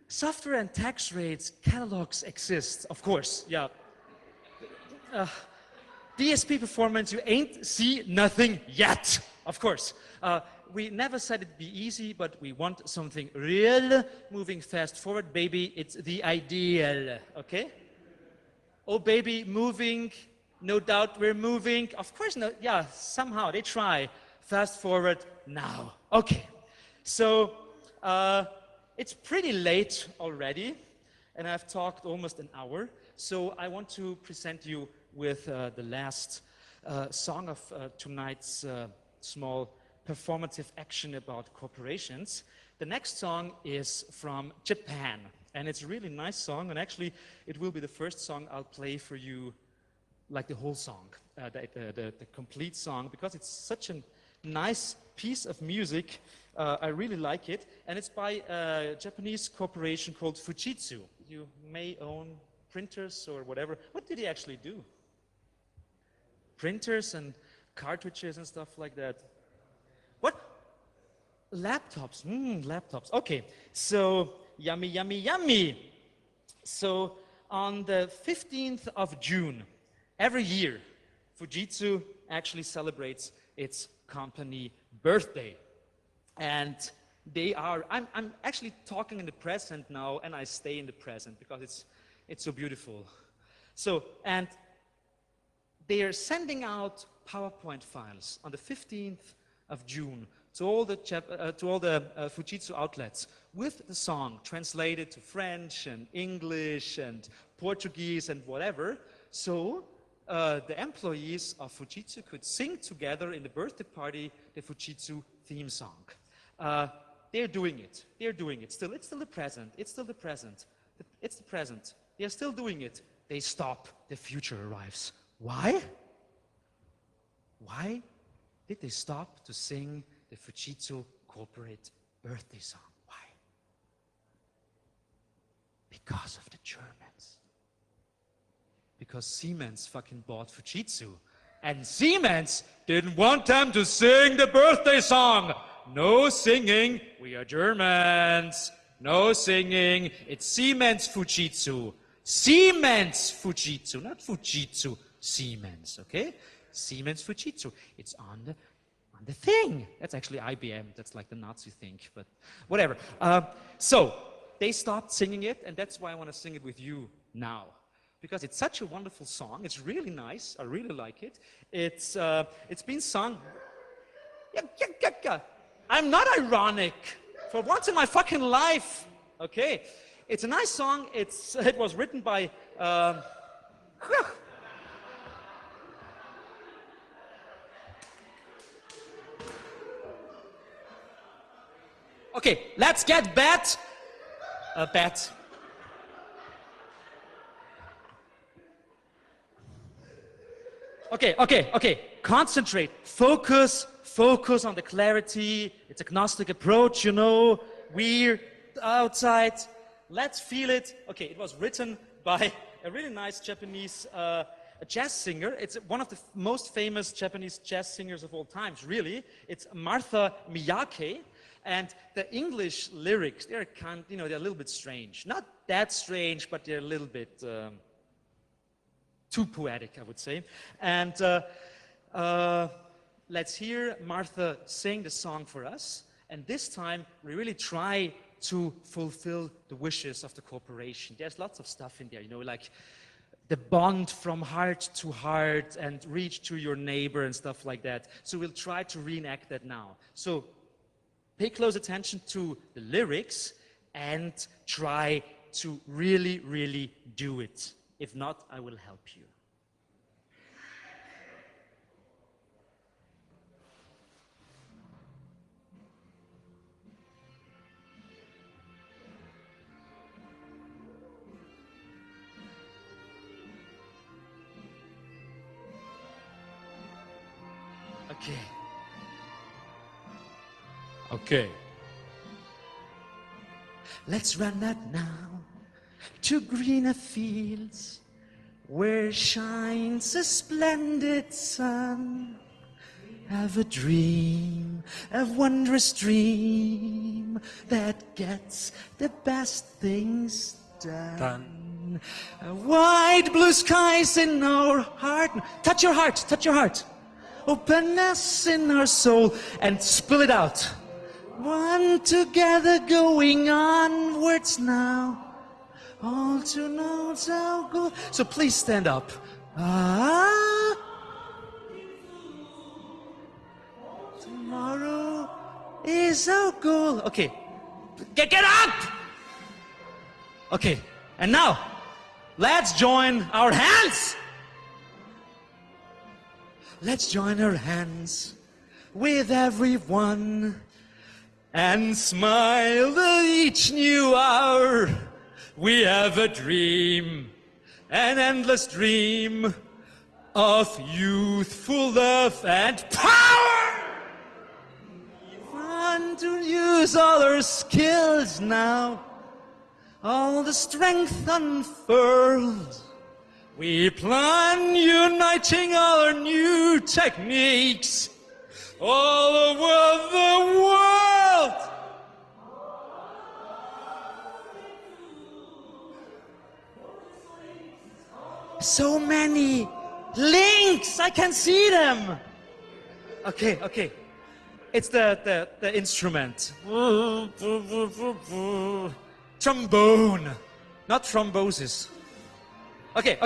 Software and tax rates, catalogs exist, of course, yeah. DSP performance, you ain't see nothing yet, of course. We never said it'd be easy, but we want something real, moving fast forward, baby, it's the ideal, okay? Oh, baby, moving, no doubt we're moving. Of course, no, yeah, somehow they try. Fast forward now. Okay, so it's pretty late already, and I've talked almost an hour, so I want to present you with the last song of tonight's small performative action about corporations. The next song is from Japan, and it's a really nice song, and actually it will be the first song I'll play for you, like the whole song, the complete song, because it's such a nice piece of music. I really like it, and it's by a Japanese corporation called Fujitsu. You may own printers or whatever. What did he actually do? Printers and cartridges and stuff like that. What? Laptops. Laptops. Okay, so yummy, yummy, yummy. So on the 15th of June, every year, Fujitsu actually celebrates its company birthday. And they are, I'm actually talking in the present now, and I stay in the present because it's so beautiful. So, and they are sending out PowerPoint files on the 15th of June to all the Fujitsu outlets with the song translated to French and English and Portuguese and whatever. So the employees of Fujitsu could sing together in the birthday party the Fujitsu theme song. They're doing it. They're doing it. Still, it's still the present. It's still the present. It's the present. They're still doing it. They stop. The future arrives. Why? Why did they stop to sing the Fujitsu corporate birthday song? Why? Because of the Germans. Because Siemens fucking bought Fujitsu. And Siemens didn't want them to sing the birthday song. No singing, we are Germans. No singing, it's Siemens Fujitsu. Siemens Fujitsu, not Fujitsu, Siemens, okay? Siemens Fujitsu, it's on the thing. That's actually IBM, that's like the Nazi thing, but whatever. So, they stopped singing it, and that's why I want to sing it with you now. Because it's such a wonderful song, it's really nice, I really like it. It's been sung... I'm not ironic, for once in my fucking life, okay? It's a nice song, it was written by... Okay, let's get Bet. Bet. Okay. Concentrate. Focus on the clarity. It's agnostic approach, you know. We're outside. Let's feel it. Okay, it was written by a really nice Japanese jazz singer. It's one of the most famous Japanese jazz singers of all times, really. It's Martha Miyake. And the English lyrics, they're they're a little bit strange. Not that strange, but they're a little bit too poetic, I would say. And let's hear Martha sing the song for us. And this time, we really try to fulfill the wishes of the corporation. There's lots of stuff in there, like the bond from heart to heart and reach to your neighbor and stuff like that. So we'll try to reenact that now. So pay close attention to the lyrics and try to really, really do it. If not, I will help you. Okay.
Okay.
Let's run out now to greener fields where shines a splendid sun. Have a dream, a wondrous dream that gets the best things done. Wide blue skies in our heart. Touch your heart, touch your heart. Openness in our soul and spill it out. One together going onwards now. All to know how good. So please stand up. Tomorrow is our goal. Okay. Get up! Okay. And now, let's join our hands. Let's join our hands with everyone and smile at each new hour. We have a dream, an endless dream of youthful love and power. We want to use all our skills now, all the strength unfurled. We plan uniting all our new techniques all over the world. So many links, I can see them. Okay. It's the instrument. Trombone, not thrombosis. Okay.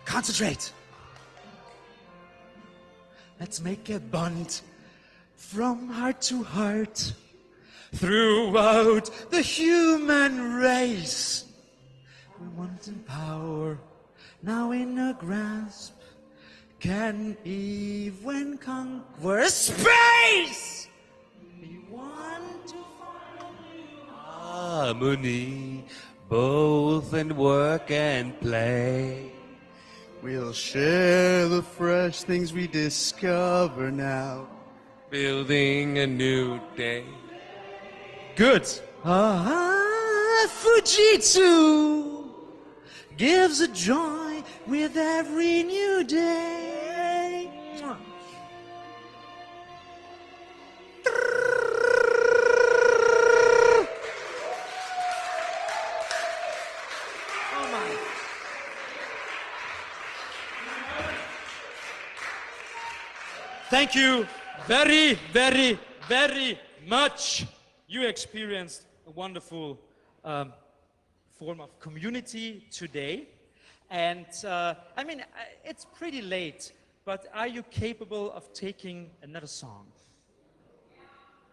Concentrate. Let's make a bond from heart to heart throughout the human race. We want in power, now in a grasp, can even conquer space. We want to find
harmony, both in work and play.
We'll share the fresh things we discover now,
building a new day.
Good. Fujitsu gives a joy with every new day. Oh my. Thank you very, very, very much. You experienced a wonderful form of community today. And I mean, it's pretty late, but are you capable of taking another song?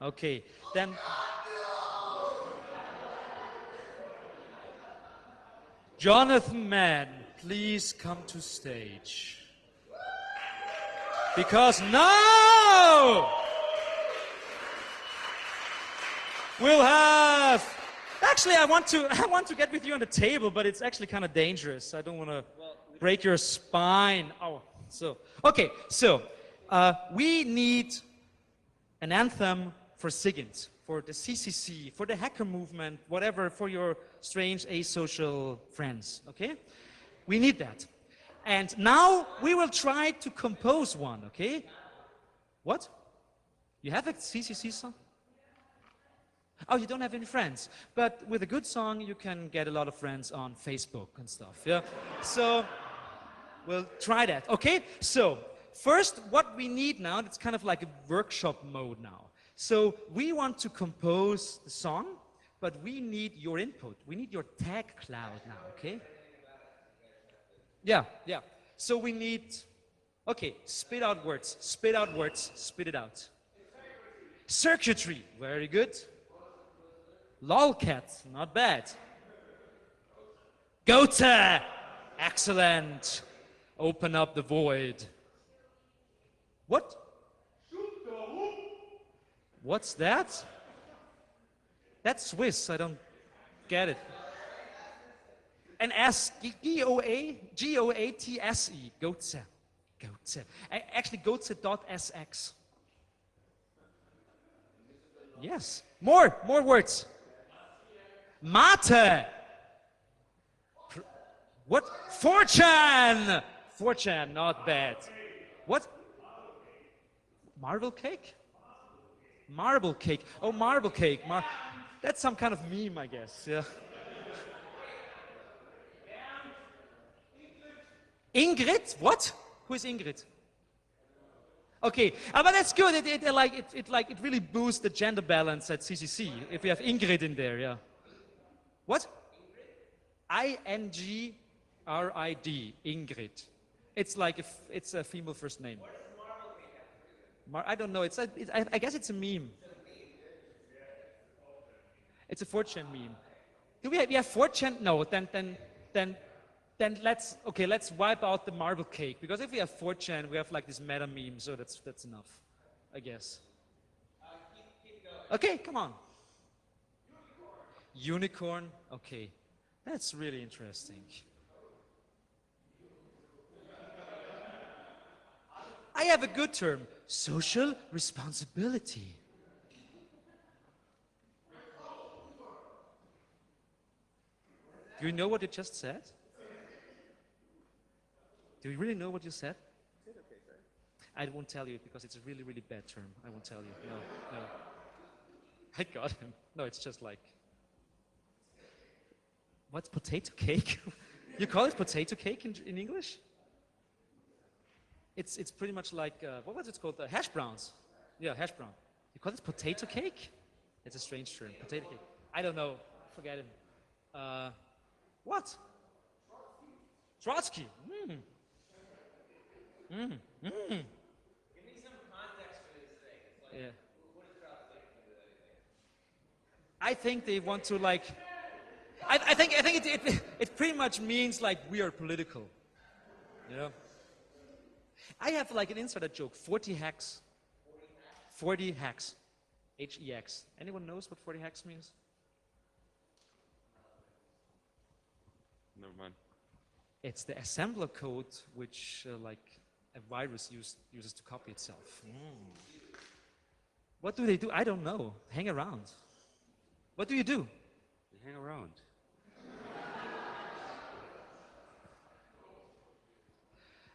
Okay, then. Jonathan Mann, please come to stage. Because now we'll have. Actually, I want to get with you on the table, but it's actually kind of dangerous. I don't want to break your spine. Oh, so okay. So we need an anthem for SIGINT, for the CCC, for the hacker movement, whatever, for your strange asocial friends. Okay, we need that. And now we will try to compose one. Okay, what? You have a CCC song? Oh, you don't have any friends. But with a good song, you can get a lot of friends on Facebook and stuff, yeah? So, we'll try that, okay? So, first, what we need now, it's kind of like a workshop mode now. So, we want to compose the song, but we need your input. We need your tag cloud now, okay? Yeah. So we need, okay, spit out words, spit it out. Circuitry, very good. Lolcat, not bad. Gotha, excellent. Open up the void. What? What's that? That's Swiss, I don't get it. An S, G-O-A-T-S-E, Gotha. Actually, Gotha.sx. Yes, more words. Mate. What? 4chan. 4chan, not bad. What? Marble cake? Marble cake. Oh, marble cake. That's some kind of meme, I guess. Yeah. Ingrid? What? Who is Ingrid? Okay, but that's good. It really boosts the gender balance at CCC if we have Ingrid in there. Yeah. What? I-N-G-R-I-D. Ingrid. It's like if it's a female first name. I don't know. I guess it's a meme. It's a 4chan meme. Do we have 4chan? No. Then let's wipe out the marble cake, because if we have 4chan, we have like this meta meme, so that's enough, I guess. Okay, come on. Unicorn. Okay, that's really interesting. I have a good term: social responsibility. Do you know what you just said? Do you really know what you said? I won't tell you because it's a really, really bad term. I won't tell you. No. I got him. No, it's just like... What's potato cake? You call it potato cake in English? It's pretty much like, what was it called? Hash browns. Yeah, hash brown. You call it potato cake? It's a strange term. Potato cake. I don't know. Forget him. What? Trotsky. Give me
some context for this thing. It's like,
yeah.
What does Trotsky do with anything?
I think they want to like. I think it pretty much means like we are political. Yeah. I have like an insider joke. 40 hacks. 40 hacks. H-E-X. Anyone knows what 40 hacks means?
Never mind.
It's the assembler code which like a virus uses to copy itself. What do they do? I don't know. Hang around. What do you do?
You hang around.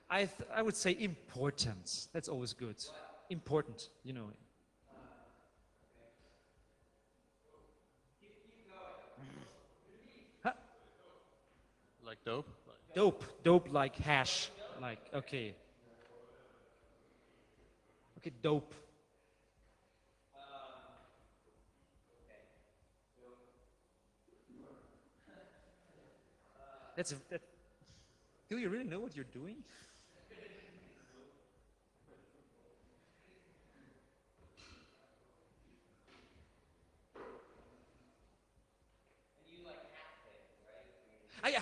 I would say importance. That's always good. Important, you know. Huh?
Like dope?
Dope like hash. Like, okay. Okay, dope. Do you really know what you're doing?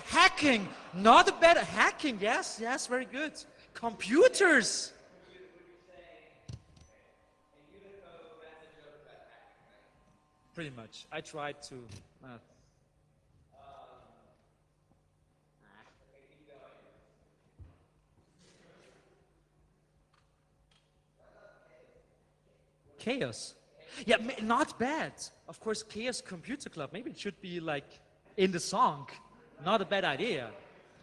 Hacking, not a bad hacking. Yes, very good. Computers. Pretty much. I tried to. Chaos. Yeah, not bad. Of course, Chaos Computer Club. Maybe it should be like in the song. Not a bad idea.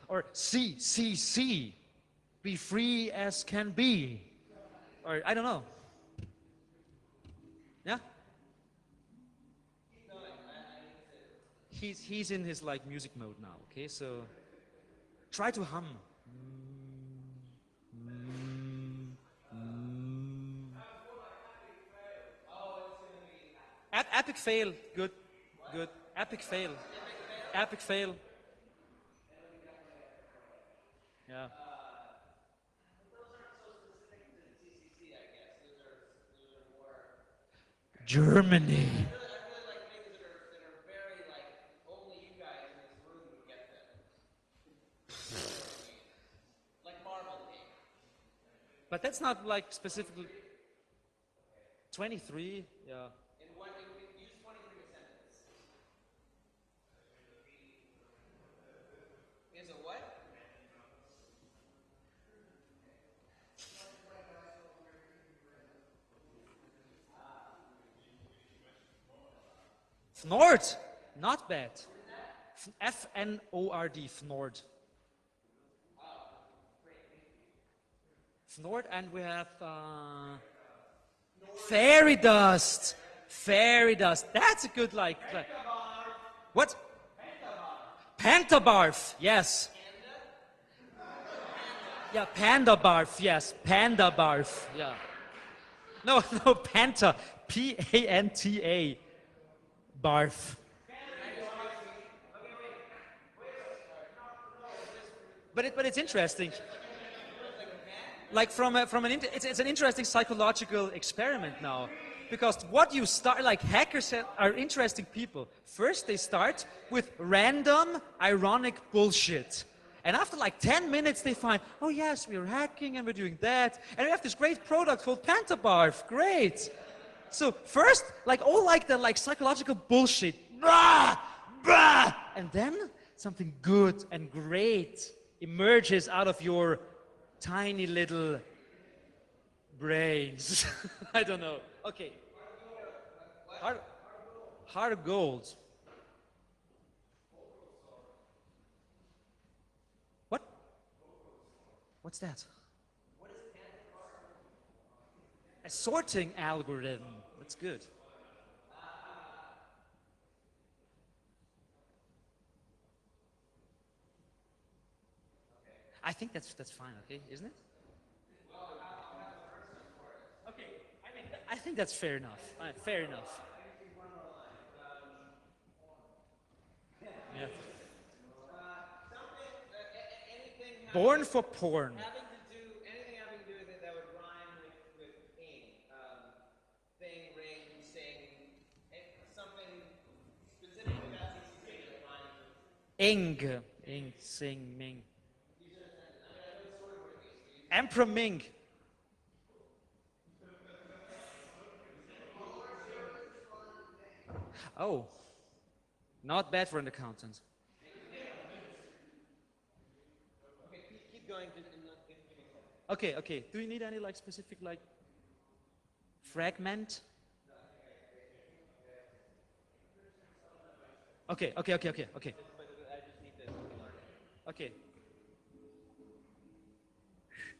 Or C. Be free as can be. Or I don't know. he's in his like music mode now. Okay, so try to hum. Epic fail. Good. Good. Epic fail. Epic fail. Yeah. Germany. But that's not like specifically 23, yeah.
Is a what?
Fnord, not bad. F-N-O-R-D, Fnord. Fnord, and we have fairy dust. Fairy dust. That's a good like what? Pentabarf. Yes. Yeah, panda barf. Yes, panda barf. Yeah. No, panta. P-A-N-T-A. Barf. But it's interesting. Like it's an interesting psychological experiment now, because what you start, like hackers are interesting people. First they start with random ironic bullshit, and after like 10 minutes they find, oh yes, we're hacking and we're doing that, and we have this great product called Pentabarf. Great. So first, like all like the like psychological bullshit, blah, blah, and then something good and great emerges out of your tiny little brains. I don't know. Okay. Heart of gold. What? What's that? A sorting algorithm. That's good. I think that's fine, okay, isn't it? Okay, I think that's fair enough. Fair enough. Yeah. Born for porn.
Anything having to do with it that would rhyme with ing. Thing, ring, sing, something specific about CCC that rhymes with
Ing, sing, ming. Emperor Ming. Oh, not bad for an accountant.
Okay, keep going.
Okay. Do you need any like specific like fragment? Okay.
But I just need to
Okay.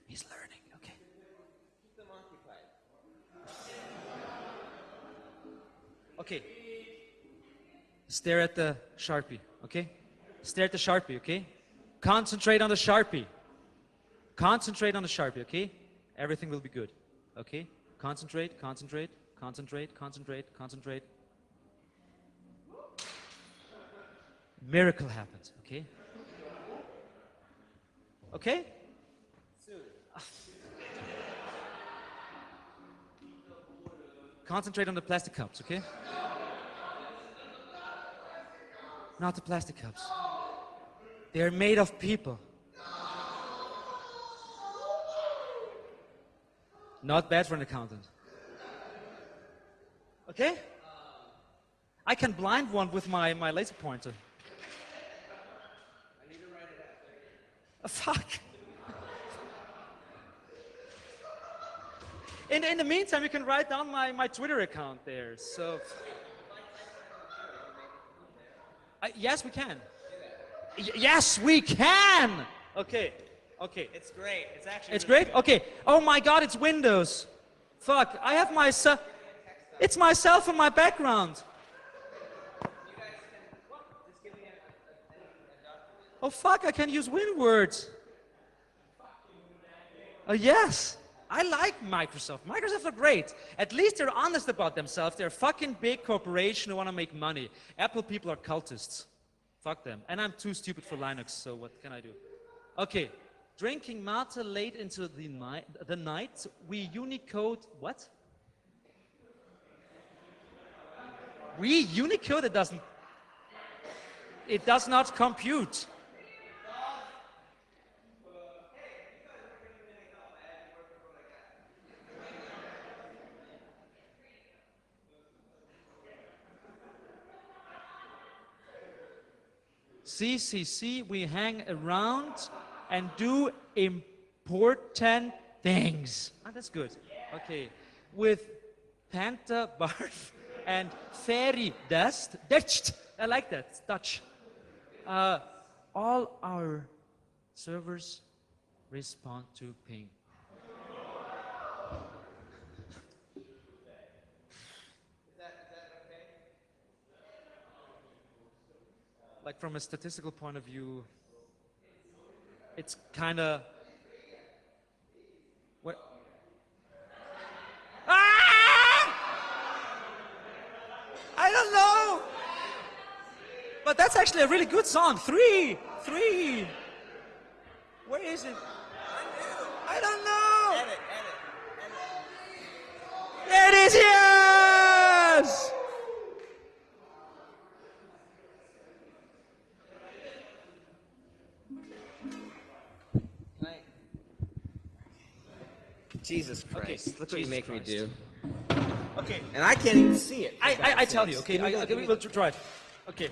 He's learning, okay.
keep them occupied.
Okay. Stare at the Sharpie, okay? Stare at the Sharpie, okay? Concentrate on the Sharpie. Concentrate on the Sharpie, okay? Everything will be good, okay? Concentrate. Miracle happens, okay? Okay? Concentrate on the plastic cups, okay? Not the plastic cups. They're made of people. Not bad for an accountant. Okay? I can blind one with my laser pointer.
I need to write it out.
Fuck. In the meantime, you can write down my Twitter account there. So, yes, we can. Yes, we can. Okay.
It's great. It's actually.
It's great. Okay. Oh my God, it's Windows. Fuck. I have myself. It's myself in my background. Oh fuck, I can use win words. Yes. I like Microsoft. Microsoft are great. At least they're honest about themselves. They're a fucking big corporation who want to make money. Apple people are cultists. Fuck them. And I'm too stupid for Linux, so what can I do? Okay. Drinking mate late into the night, we Unicode, what? We Unicode, it does not compute. CCC, we hang around and do important things. Ah, that's good. Okay. With Panther barf and fairy dust. I like that. It's Dutch. All our servers respond to ping. Like from a statistical point of view, it's kind of what? I don't know. But that's actually a really good song. Three. Where is it? I don't know. Edit. There it is. Yes.
Jesus Christ.
Okay,
Look what you make me do.
Okay.
And I can't even see it.
I tell you, okay? We'll try it. Okay.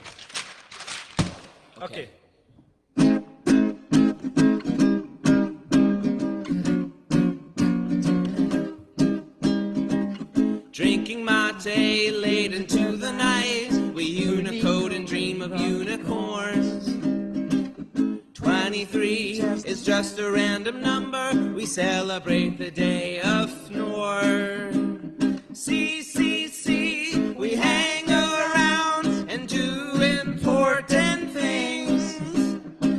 Okay.
Drinking mate late into the night, we Unicode and dream of unicorns. 23 is just a random number, we celebrate the day of Fnor. CCC, we hang around and do important things.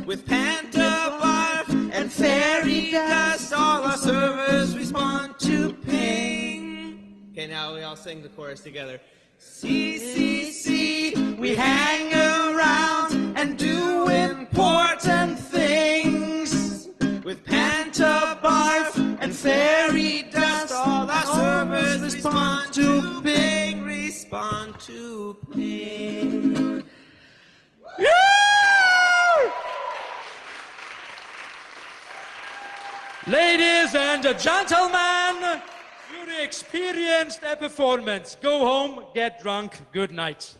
With Panta barf and fairy dust, all our servers respond to ping. Okay, now we all sing the chorus together. CCC, we hang around and do important things. With Panta barf and fairy dust, all our servers respond to ping, respond to ping.
Ladies and gentlemen, you experienced a performance. Go home, get drunk, good night.